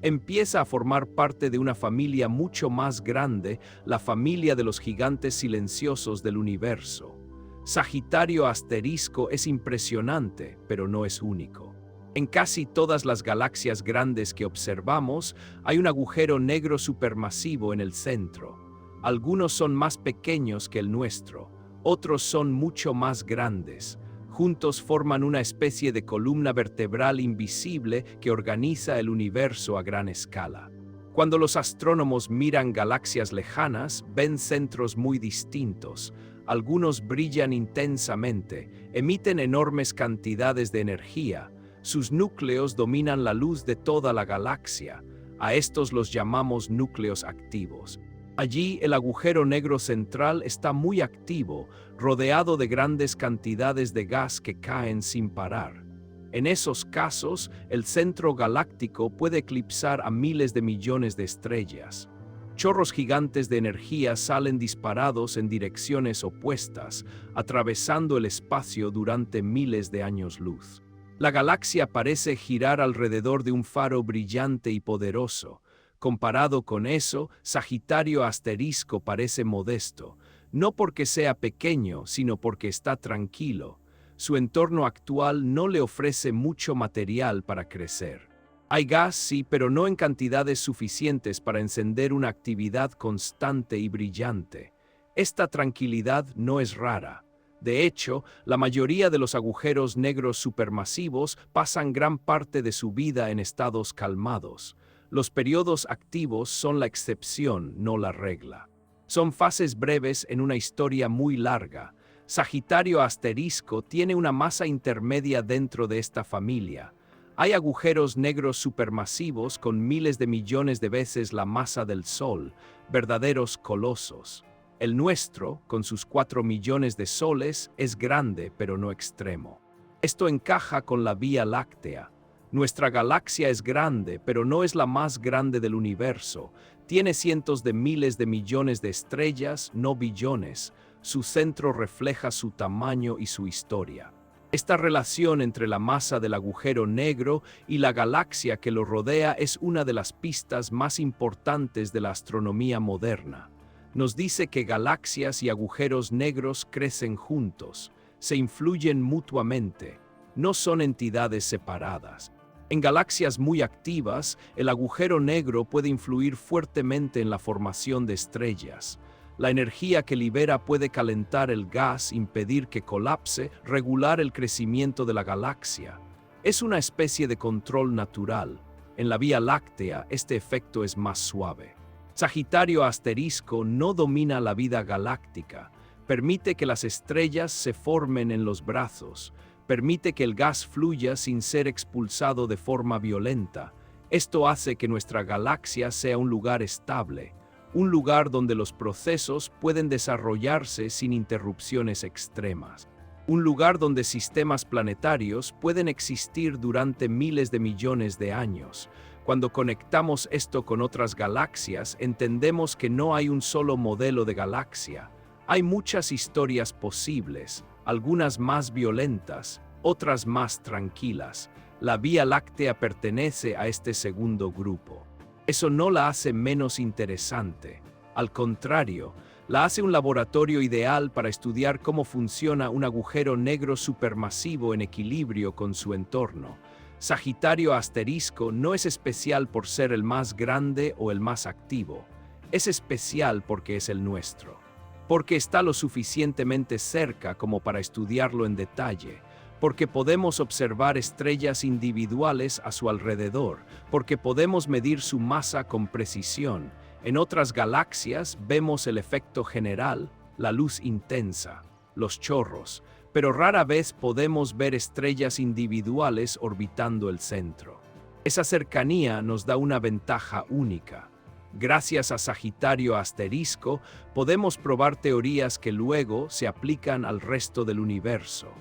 Empieza a formar parte de una familia mucho más grande, la familia de los gigantes silenciosos del universo. Sagitario asterisco es impresionante, pero no es único. En casi todas las galaxias grandes que observamos, hay un agujero negro supermasivo en el centro. Algunos son más pequeños que el nuestro, otros son mucho más grandes. Juntos forman una especie de columna vertebral invisible que organiza el universo a gran escala. Cuando los astrónomos miran galaxias lejanas, ven centros muy distintos. Algunos brillan intensamente, emiten enormes cantidades de energía. Sus núcleos dominan la luz de toda la galaxia. A estos los llamamos núcleos activos. Allí el agujero negro central está muy activo, rodeado de grandes cantidades de gas que caen sin parar. En esos casos, el centro galáctico puede eclipsar a miles de millones de estrellas. Chorros gigantes de energía salen disparados en direcciones opuestas, atravesando el espacio durante miles de años luz. La galaxia parece girar alrededor de un faro brillante y poderoso. Comparado con eso, Sagitario asterisco parece modesto, no porque sea pequeño, sino porque está tranquilo. Su entorno actual no le ofrece mucho material para crecer. Hay gas, sí, pero no en cantidades suficientes para encender una actividad constante y brillante. Esta tranquilidad no es rara. De hecho, la mayoría de los agujeros negros supermasivos pasan gran parte de su vida en estados calmados. Los periodos activos son la excepción, no la regla. Son fases breves en una historia muy larga. Sagitario asterisco tiene una masa intermedia dentro de esta familia. Hay agujeros negros supermasivos con miles de millones de veces la masa del Sol, verdaderos colosos. El nuestro, con sus 4 millones de soles, es grande pero no extremo. Esto encaja con la Vía Láctea. Nuestra galaxia es grande, pero no es la más grande del universo. Tiene cientos de miles de millones de estrellas, no billones. Su centro refleja su tamaño y su historia. Esta relación entre la masa del agujero negro y la galaxia que lo rodea es una de las pistas más importantes de la astronomía moderna. Nos dice que galaxias y agujeros negros crecen juntos, se influyen mutuamente, no son entidades separadas. En galaxias muy activas, el agujero negro puede influir fuertemente en la formación de estrellas. La energía que libera puede calentar el gas, impedir que colapse, regular el crecimiento de la galaxia. Es una especie de control natural. En la Vía Láctea, este efecto es más suave. Sagitario asterisco no domina la vida galáctica, permite que las estrellas se formen en los brazos, permite que el gas fluya sin ser expulsado de forma violenta. Esto hace que nuestra galaxia sea un lugar estable, un lugar donde los procesos pueden desarrollarse sin interrupciones extremas. Un lugar donde sistemas planetarios pueden existir durante miles de millones de años. Cuando conectamos esto con otras galaxias, entendemos que no hay un solo modelo de galaxia. Hay muchas historias posibles, algunas más violentas, otras más tranquilas. La Vía Láctea pertenece a este segundo grupo. Eso no la hace menos interesante. Al contrario, la hace un laboratorio ideal para estudiar cómo funciona un agujero negro supermasivo en equilibrio con su entorno. Sagitario asterisco no es especial por ser el más grande o el más activo. Es especial porque es el nuestro. Porque está lo suficientemente cerca como para estudiarlo en detalle. Porque podemos observar estrellas individuales a su alrededor. Porque podemos medir su masa con precisión. En otras galaxias vemos el efecto general, la luz intensa, los chorros, pero rara vez podemos ver estrellas individuales orbitando el centro. Esa cercanía nos da una ventaja única. Gracias a Sagitario asterisco, podemos probar teorías que luego se aplican al resto del universo.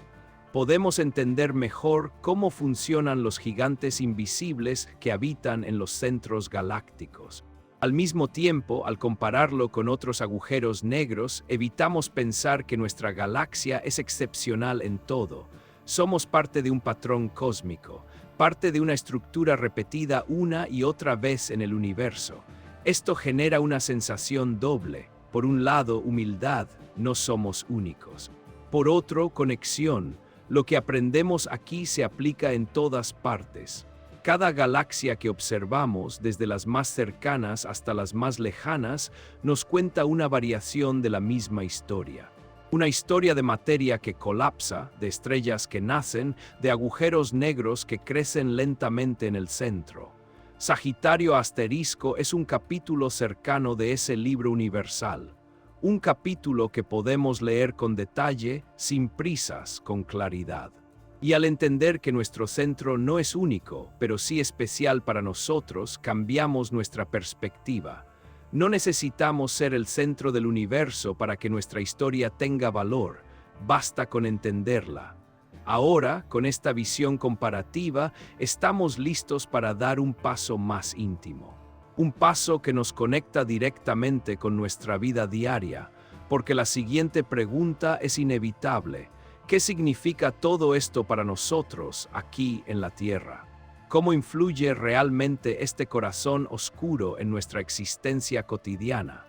Podemos entender mejor cómo funcionan los gigantes invisibles que habitan en los centros galácticos. Al mismo tiempo, al compararlo con otros agujeros negros, evitamos pensar que nuestra galaxia es excepcional en todo. Somos parte de un patrón cósmico, parte de una estructura repetida una y otra vez en el universo. Esto genera una sensación doble. Por un lado, humildad, no somos únicos. Por otro, conexión. Lo que aprendemos aquí se aplica en todas partes. Cada galaxia que observamos, desde las más cercanas hasta las más lejanas, nos cuenta una variación de la misma historia. Una historia de materia que colapsa, de estrellas que nacen, de agujeros negros que crecen lentamente en el centro. Sagitario asterisco es un capítulo cercano de ese libro universal. Un capítulo que podemos leer con detalle, sin prisas, con claridad. Y al entender que nuestro centro no es único, pero sí especial para nosotros, cambiamos nuestra perspectiva. No necesitamos ser el centro del universo para que nuestra historia tenga valor, basta con entenderla. Ahora, con esta visión comparativa, estamos listos para dar un paso más íntimo. Un paso que nos conecta directamente con nuestra vida diaria, porque la siguiente pregunta es inevitable. ¿Qué significa todo esto para nosotros aquí en la Tierra? ¿Cómo influye realmente este corazón oscuro en nuestra existencia cotidiana?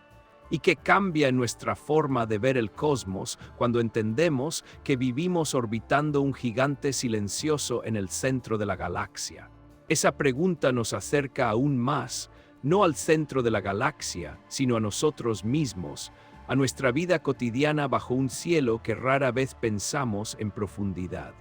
y que cambia en nuestra forma de ver el cosmos cuando entendemos que vivimos orbitando un gigante silencioso en el centro de la galaxia. Esa pregunta nos acerca aún más, no al centro de la galaxia, sino a nosotros mismos, a nuestra vida cotidiana bajo un cielo que rara vez pensamos en profundidad.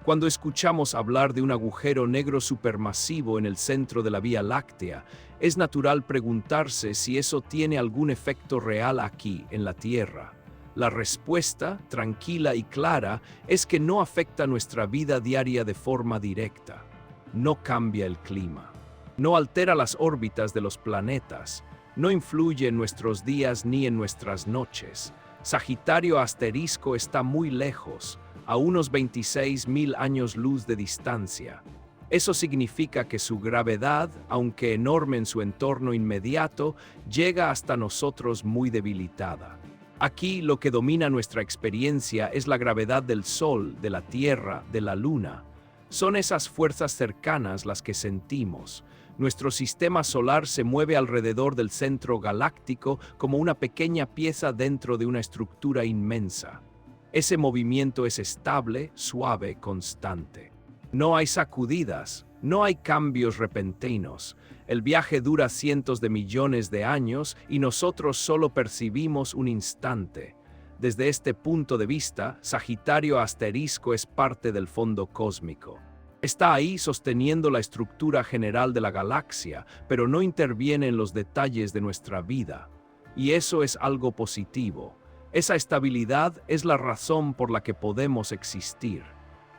Cuando escuchamos hablar de un agujero negro supermasivo en el centro de la Vía Láctea, es natural preguntarse si eso tiene algún efecto real aquí, en la Tierra. La respuesta, tranquila y clara, es que no afecta nuestra vida diaria de forma directa. No cambia el clima. No altera las órbitas de los planetas. No influye en nuestros días ni en nuestras noches. Sagitario asterisco está muy lejos, a unos 26.000 años luz de distancia. Eso significa que su gravedad, aunque enorme en su entorno inmediato, llega hasta nosotros muy debilitada. Aquí lo que domina nuestra experiencia es la gravedad del Sol, de la Tierra, de la Luna. Son esas fuerzas cercanas las que sentimos. Nuestro sistema solar se mueve alrededor del centro galáctico como una pequeña pieza dentro de una estructura inmensa. Ese movimiento es estable, suave, constante. No hay sacudidas, no hay cambios repentinos. El viaje dura cientos de millones de años y nosotros solo percibimos un instante. Desde este punto de vista, Sagitario asterisco es parte del fondo cósmico. Está ahí sosteniendo la estructura general de la galaxia, pero no interviene en los detalles de nuestra vida. Y eso es algo positivo. Esa estabilidad es la razón por la que podemos existir.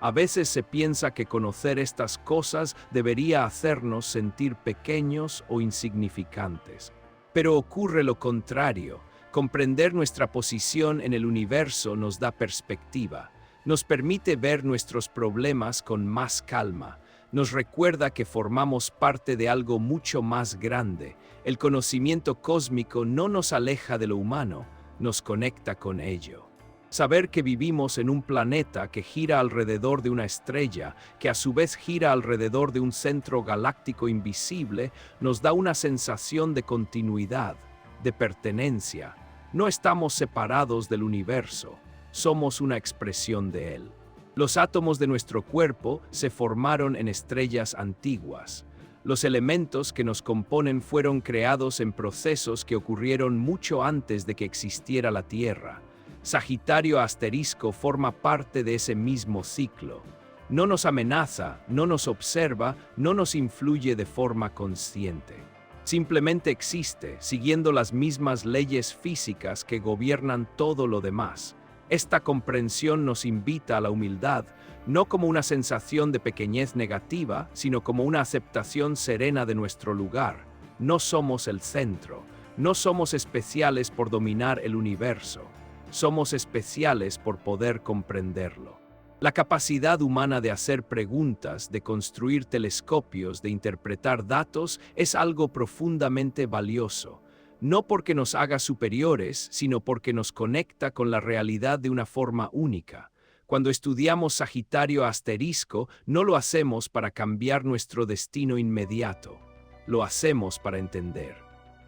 A veces se piensa que conocer estas cosas debería hacernos sentir pequeños o insignificantes. Pero ocurre lo contrario. Comprender nuestra posición en el universo nos da perspectiva. Nos permite ver nuestros problemas con más calma. Nos recuerda que formamos parte de algo mucho más grande. El conocimiento cósmico no nos aleja de lo humano, nos conecta con ello. Saber que vivimos en un planeta que gira alrededor de una estrella, que a su vez gira alrededor de un centro galáctico invisible, nos da una sensación de continuidad, de pertenencia. No estamos separados del universo, somos una expresión de él. Los átomos de nuestro cuerpo se formaron en estrellas antiguas. Los elementos que nos componen fueron creados en procesos que ocurrieron mucho antes de que existiera la Tierra. Sagitario asterisco forma parte de ese mismo ciclo. No nos amenaza, no nos observa, no nos influye de forma consciente. Simplemente existe, siguiendo las mismas leyes físicas que gobiernan todo lo demás. Esta comprensión nos invita a la humildad, no como una sensación de pequeñez negativa, sino como una aceptación serena de nuestro lugar. No somos el centro, no somos especiales por dominar el universo. Somos especiales por poder comprenderlo. La capacidad humana de hacer preguntas, de construir telescopios, de interpretar datos, es algo profundamente valioso. No porque nos haga superiores, sino porque nos conecta con la realidad de una forma única. Cuando estudiamos Sagitario asterisco, no lo hacemos para cambiar nuestro destino inmediato. Lo hacemos para entender,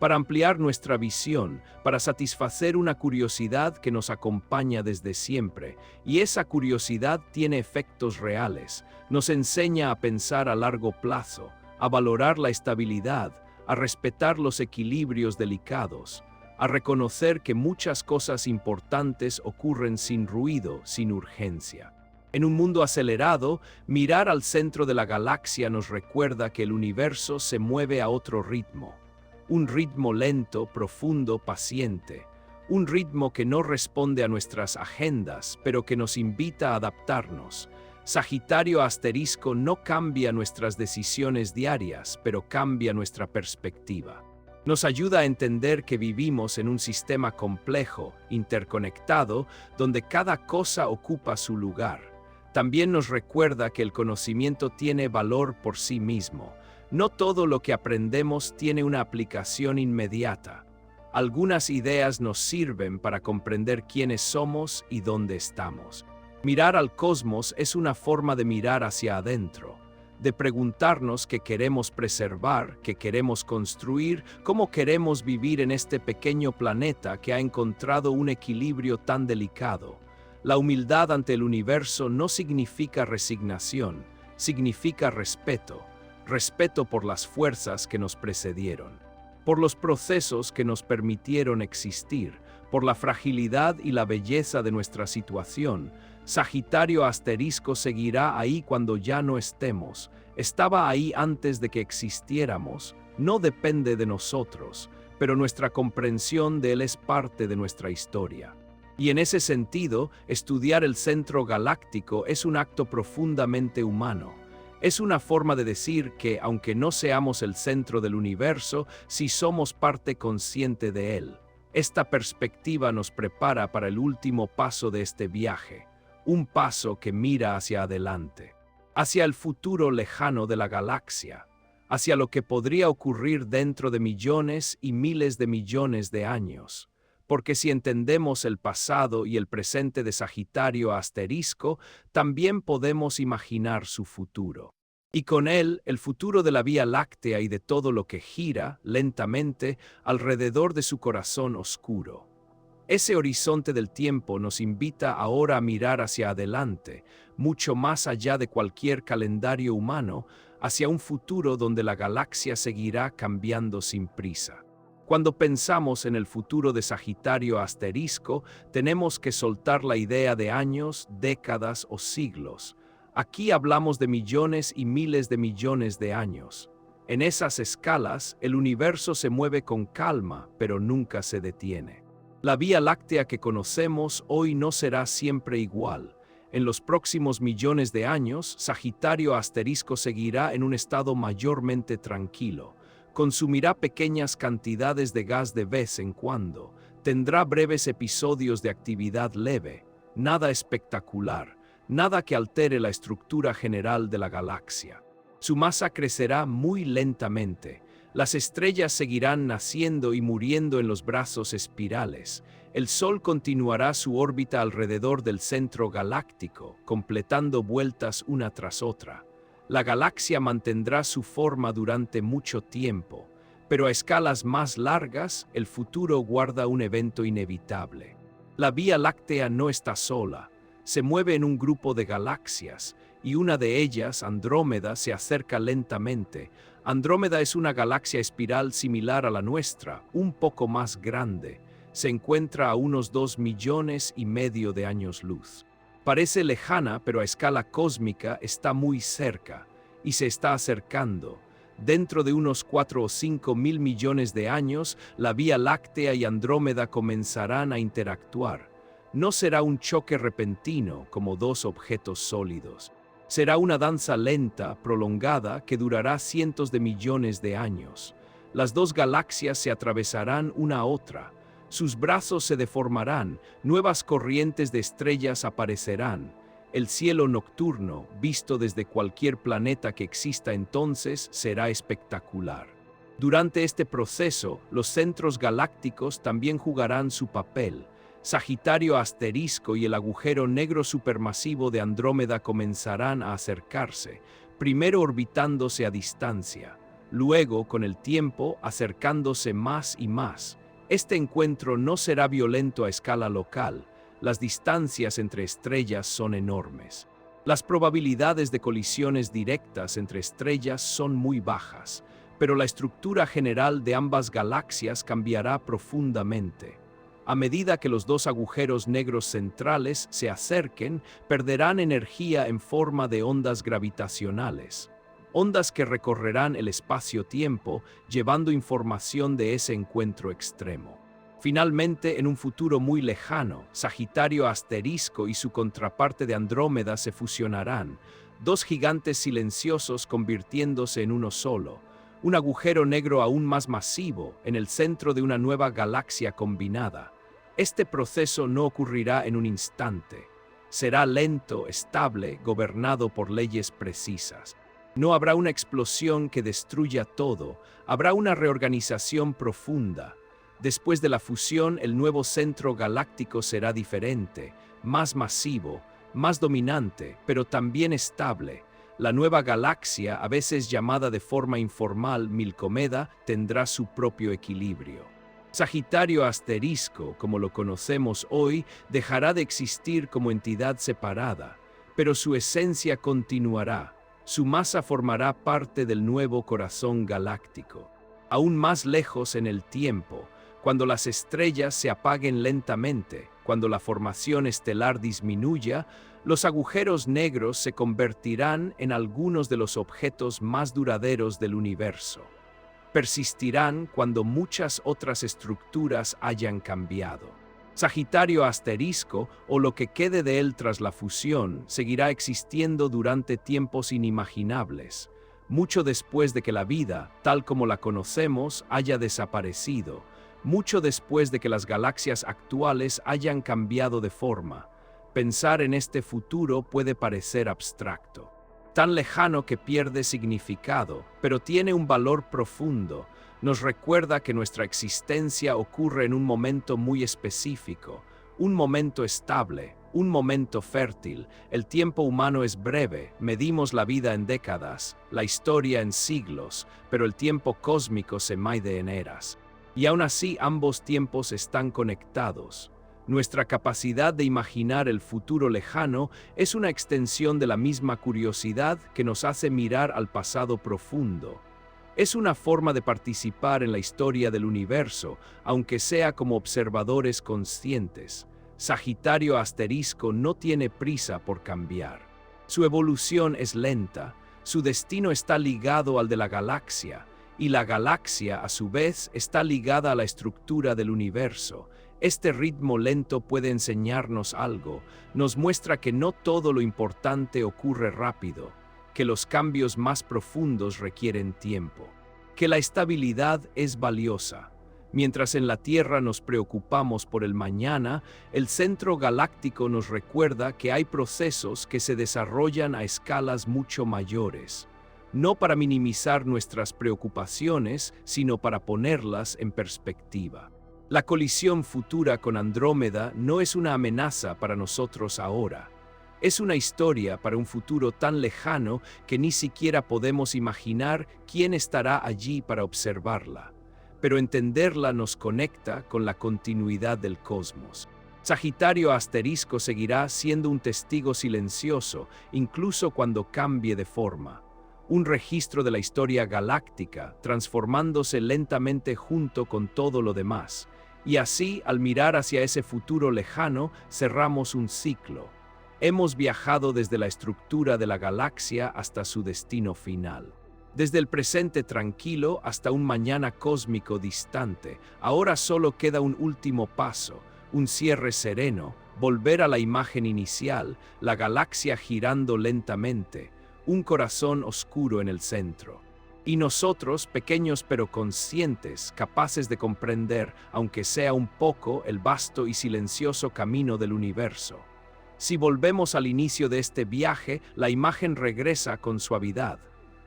para ampliar nuestra visión, para satisfacer una curiosidad que nos acompaña desde siempre. Y esa curiosidad tiene efectos reales. Nos enseña a pensar a largo plazo, a valorar la estabilidad, a respetar los equilibrios delicados, a reconocer que muchas cosas importantes ocurren sin ruido, sin urgencia. En un mundo acelerado, mirar al centro de la galaxia nos recuerda que el universo se mueve a otro ritmo. Un ritmo lento, profundo, paciente. Un ritmo que no responde a nuestras agendas, pero que nos invita a adaptarnos. Sagitario asterisco no cambia nuestras decisiones diarias, pero cambia nuestra perspectiva. Nos ayuda a entender que vivimos en un sistema complejo, interconectado, donde cada cosa ocupa su lugar. También nos recuerda que el conocimiento tiene valor por sí mismo. No todo lo que aprendemos tiene una aplicación inmediata. Algunas ideas nos sirven para comprender quiénes somos y dónde estamos. Mirar al cosmos es una forma de mirar hacia adentro, de preguntarnos qué queremos preservar, qué queremos construir, cómo queremos vivir en este pequeño planeta que ha encontrado un equilibrio tan delicado. La humildad ante el universo no significa resignación, significa respeto, respeto por las fuerzas que nos precedieron, por los procesos que nos permitieron existir, por la fragilidad y la belleza de nuestra situación. Sagitario asterisco seguirá ahí cuando ya no estemos. Estaba ahí antes de que existiéramos. No depende de nosotros, pero nuestra comprensión de él es parte de nuestra historia. Y en ese sentido, estudiar el centro galáctico es un acto profundamente humano. Es una forma de decir que, aunque no seamos el centro del universo, sí somos parte consciente de él. Esta perspectiva nos prepara para el último paso de este viaje. Un paso que mira hacia adelante, hacia el futuro lejano de la galaxia, hacia lo que podría ocurrir dentro de millones y miles de millones de años. Porque si entendemos el pasado y el presente de Sagitario asterisco, también podemos imaginar su futuro. Y con él, el futuro de la Vía Láctea y de todo lo que gira, lentamente, alrededor de su corazón oscuro. Ese horizonte del tiempo nos invita ahora a mirar hacia adelante, mucho más allá de cualquier calendario humano, hacia un futuro donde la galaxia seguirá cambiando sin prisa. Cuando pensamos en el futuro de Sagitario asterisco, tenemos que soltar la idea de años, décadas o siglos. Aquí hablamos de millones y miles de millones de años. En esas escalas, el universo se mueve con calma, pero nunca se detiene. La Vía Láctea que conocemos hoy no será siempre igual. En los próximos millones de años, Sagitario asterisco seguirá en un estado mayormente tranquilo. Consumirá pequeñas cantidades de gas de vez en cuando. Tendrá breves episodios de actividad leve. Nada espectacular. Nada que altere la estructura general de la galaxia. Su masa crecerá muy lentamente. Las estrellas seguirán naciendo y muriendo en los brazos espirales. El Sol continuará su órbita alrededor del centro galáctico, completando vueltas una tras otra. La galaxia mantendrá su forma durante mucho tiempo, pero a escalas más largas, el futuro guarda un evento inevitable. La Vía Láctea no está sola, se mueve en un grupo de galaxias, y una de ellas, Andrómeda, se acerca lentamente. Andrómeda es una galaxia espiral similar a la nuestra, un poco más grande. Se encuentra a unos 2,5 millones de años luz. Parece lejana, pero a escala cósmica está muy cerca, y se está acercando. Dentro de unos 4 o 5 mil millones de años, la Vía Láctea y Andrómeda comenzarán a interactuar. No será un choque repentino como dos objetos sólidos. Será una danza lenta, prolongada, que durará cientos de millones de años. Las dos galaxias se atravesarán una a otra. Sus brazos se deformarán, nuevas corrientes de estrellas aparecerán. El cielo nocturno, visto desde cualquier planeta que exista entonces, será espectacular. Durante este proceso, los centros galácticos también jugarán su papel. Sagitario asterisco y el agujero negro supermasivo de Andrómeda comenzarán a acercarse, primero orbitándose a distancia, luego, con el tiempo, acercándose más y más. Este encuentro no será violento a escala local. Las distancias entre estrellas son enormes. Las probabilidades de colisiones directas entre estrellas son muy bajas, pero la estructura general de ambas galaxias cambiará profundamente. A medida que los dos agujeros negros centrales se acerquen, perderán energía en forma de ondas gravitacionales. Ondas que recorrerán el espacio-tiempo, llevando información de ese encuentro extremo. Finalmente, en un futuro muy lejano, Sagitario asterisco y su contraparte de Andrómeda se fusionarán, dos gigantes silenciosos convirtiéndose en uno solo. Un agujero negro aún más masivo, en el centro de una nueva galaxia combinada. Este proceso no ocurrirá en un instante. Será lento, estable, gobernado por leyes precisas. No habrá una explosión que destruya todo, habrá una reorganización profunda. Después de la fusión, el nuevo centro galáctico será diferente, más masivo, más dominante, pero también estable. La nueva galaxia, a veces llamada de forma informal Milcomeda, tendrá su propio equilibrio. Sagitario asterisco, como lo conocemos hoy, dejará de existir como entidad separada, pero su esencia continuará. Su masa formará parte del nuevo corazón galáctico. Aún más lejos en el tiempo, cuando las estrellas se apaguen lentamente, cuando la formación estelar disminuya, los agujeros negros se convertirán en algunos de los objetos más duraderos del universo. Persistirán cuando muchas otras estructuras hayan cambiado. Sagitario asterisco, o lo que quede de él tras la fusión, seguirá existiendo durante tiempos inimaginables, mucho después de que la vida, tal como la conocemos, haya desaparecido, mucho después de que las galaxias actuales hayan cambiado de forma. Pensar en este futuro puede parecer abstracto, tan lejano que pierde significado, pero tiene un valor profundo. Nos recuerda que nuestra existencia ocurre en un momento muy específico, un momento estable, un momento fértil. El tiempo humano es breve, medimos la vida en décadas, la historia en siglos, pero el tiempo cósmico se mide en eras. Y aún así ambos tiempos están conectados. Nuestra capacidad de imaginar el futuro lejano es una extensión de la misma curiosidad que nos hace mirar al pasado profundo. Es una forma de participar en la historia del universo, aunque sea como observadores conscientes. Sagitario asterisco no tiene prisa por cambiar. Su evolución es lenta, su destino está ligado al de la galaxia, y la galaxia, a su vez, está ligada a la estructura del universo. Este ritmo lento puede enseñarnos algo, nos muestra que no todo lo importante ocurre rápido, que los cambios más profundos requieren tiempo, que la estabilidad es valiosa. Mientras en la Tierra nos preocupamos por el mañana, el centro galáctico nos recuerda que hay procesos que se desarrollan a escalas mucho mayores, no para minimizar nuestras preocupaciones, sino para ponerlas en perspectiva. La colisión futura con Andrómeda no es una amenaza para nosotros ahora. Es una historia para un futuro tan lejano que ni siquiera podemos imaginar quién estará allí para observarla. Pero entenderla nos conecta con la continuidad del cosmos. Sagitario asterisco seguirá siendo un testigo silencioso, incluso cuando cambie de forma. Un registro de la historia galáctica, transformándose lentamente junto con todo lo demás. Y así, al mirar hacia ese futuro lejano, cerramos un ciclo. Hemos viajado desde la estructura de la galaxia hasta su destino final. Desde el presente tranquilo hasta un mañana cósmico distante, ahora solo queda un último paso, un cierre sereno, volver a la imagen inicial, la galaxia girando lentamente, un corazón oscuro en el centro. Y nosotros, pequeños pero conscientes, capaces de comprender, aunque sea un poco, el vasto y silencioso camino del universo. Si volvemos al inicio de este viaje, la imagen regresa con suavidad.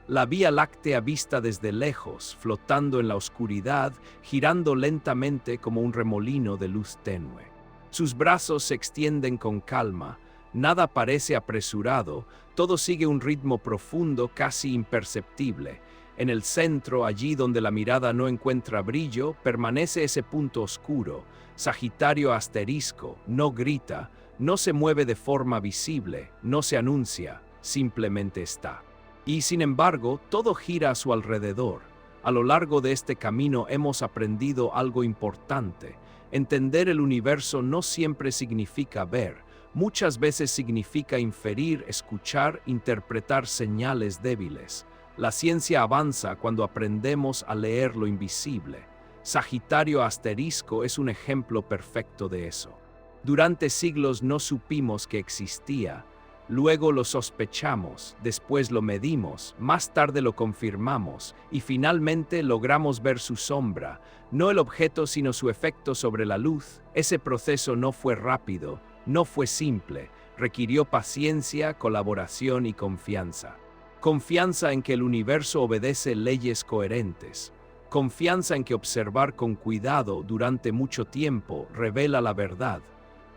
La Vía Láctea vista desde lejos, flotando en la oscuridad, girando lentamente como un remolino de luz tenue. Sus brazos se extienden con calma, nada parece apresurado, todo sigue un ritmo profundo, casi imperceptible. En el centro, allí donde la mirada no encuentra brillo, permanece ese punto oscuro. Sagitario asterisco, no grita, no se mueve de forma visible, no se anuncia, simplemente está. Y sin embargo, todo gira a su alrededor. A lo largo de este camino hemos aprendido algo importante. Entender el universo no siempre significa ver, muchas veces significa inferir, escuchar, interpretar señales débiles. La ciencia avanza cuando aprendemos a leer lo invisible. Sagitario asterisco es un ejemplo perfecto de eso. Durante siglos no supimos que existía, luego lo sospechamos, después lo medimos, más tarde lo confirmamos y finalmente logramos ver su sombra, no el objeto sino su efecto sobre la luz. Ese proceso no fue rápido, no fue simple, requirió paciencia, colaboración y confianza. Confianza en que el universo obedece leyes coherentes. Confianza en que observar con cuidado durante mucho tiempo revela la verdad.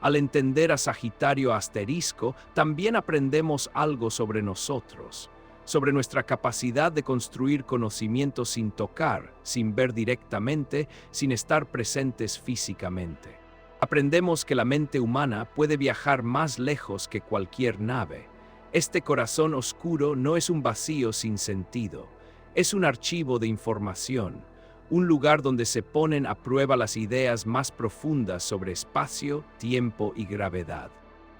Al entender a Sagitario asterisco, también aprendemos algo sobre nosotros. sobre nuestra capacidad de construir conocimiento sin tocar, sin ver directamente, sin estar presentes físicamente. Aprendemos que la mente humana puede viajar más lejos que cualquier nave. Este corazón oscuro no es un vacío sin sentido, es un archivo de información, un lugar donde se ponen a prueba las ideas más profundas sobre espacio, tiempo y gravedad.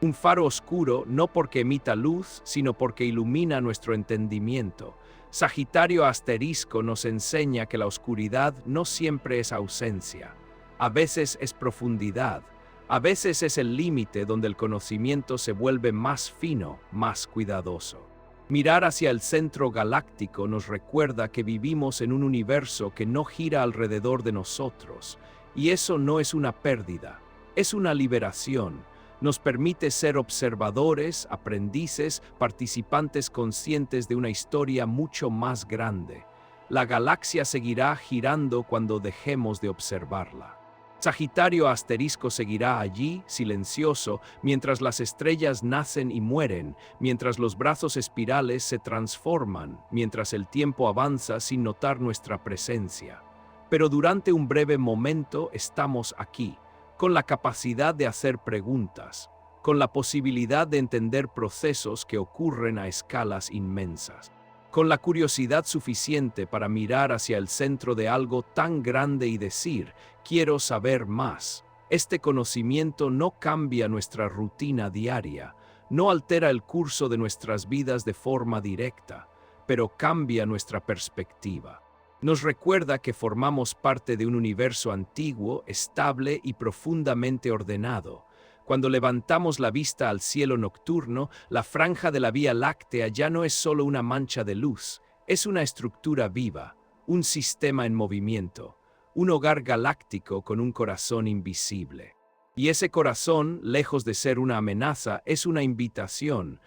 Un faro oscuro no porque emita luz, sino porque ilumina nuestro entendimiento. Sagitario asterisco nos enseña que la oscuridad no siempre es ausencia. A veces es profundidad, a veces es el límite donde el conocimiento se vuelve más fino, más cuidadoso. Mirar hacia el centro galáctico nos recuerda que vivimos en un universo que no gira alrededor de nosotros, y eso no es una pérdida, es una liberación. Nos permite ser observadores, aprendices, participantes conscientes de una historia mucho más grande. La galaxia seguirá girando cuando dejemos de observarla. Sagitario asterisco seguirá allí, silencioso, mientras las estrellas nacen y mueren, mientras los brazos espirales se transforman, mientras el tiempo avanza sin notar nuestra presencia. Pero durante un breve momento estamos aquí, con la capacidad de hacer preguntas, con la posibilidad de entender procesos que ocurren a escalas inmensas, con la curiosidad suficiente para mirar hacia el centro de algo tan grande y decir, quiero saber más. Este conocimiento no cambia nuestra rutina diaria, no altera el curso de nuestras vidas de forma directa, pero cambia nuestra perspectiva. Nos recuerda que formamos parte de un universo antiguo, estable y profundamente ordenado. Cuando levantamos la vista al cielo nocturno, la franja de la Vía Láctea ya no es solo una mancha de luz, es una estructura viva, un sistema en movimiento, un hogar galáctico con un corazón invisible. Y ese corazón, lejos de ser una amenaza, es una invitación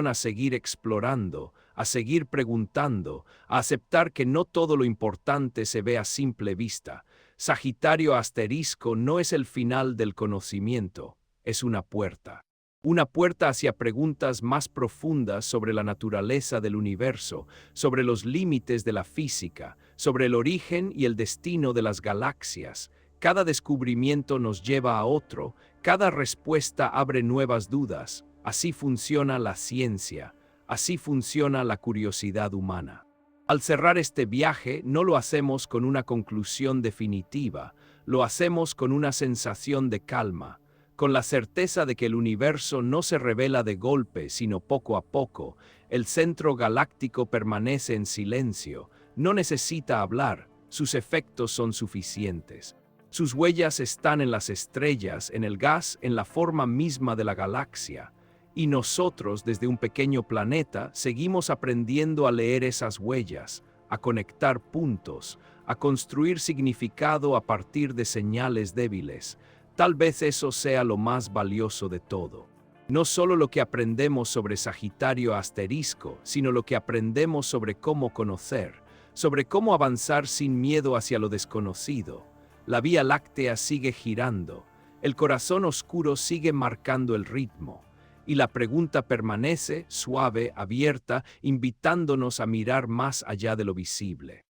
a seguir explorando, a seguir preguntando, a aceptar que no todo lo importante se ve a simple vista. Sagitario asterisco no es el final del conocimiento, es una puerta. Una puerta hacia preguntas más profundas sobre la naturaleza del universo, sobre los límites de la física, sobre el origen y el destino de las galaxias. Cada descubrimiento nos lleva a otro, cada respuesta abre nuevas dudas. Así funciona la ciencia, así funciona la curiosidad humana. Al cerrar este viaje, no lo hacemos con una conclusión definitiva, lo hacemos con una sensación de calma, con la certeza de que el universo no se revela de golpe, sino poco a poco. El centro galáctico permanece en silencio, no necesita hablar, sus efectos son suficientes. Sus huellas están en las estrellas, en el gas, en la forma misma de la galaxia. Y nosotros, desde un pequeño planeta, seguimos aprendiendo a leer esas huellas, a conectar puntos, a construir significado a partir de señales débiles. Tal vez eso sea lo más valioso de todo. No solo lo que aprendemos sobre Sagitario asterisco, sino lo que aprendemos sobre cómo conocer, sobre cómo avanzar sin miedo hacia lo desconocido. La Vía Láctea sigue girando, el corazón oscuro sigue marcando el ritmo. Y la pregunta permanece suave, abierta, invitándonos a mirar más allá de lo visible.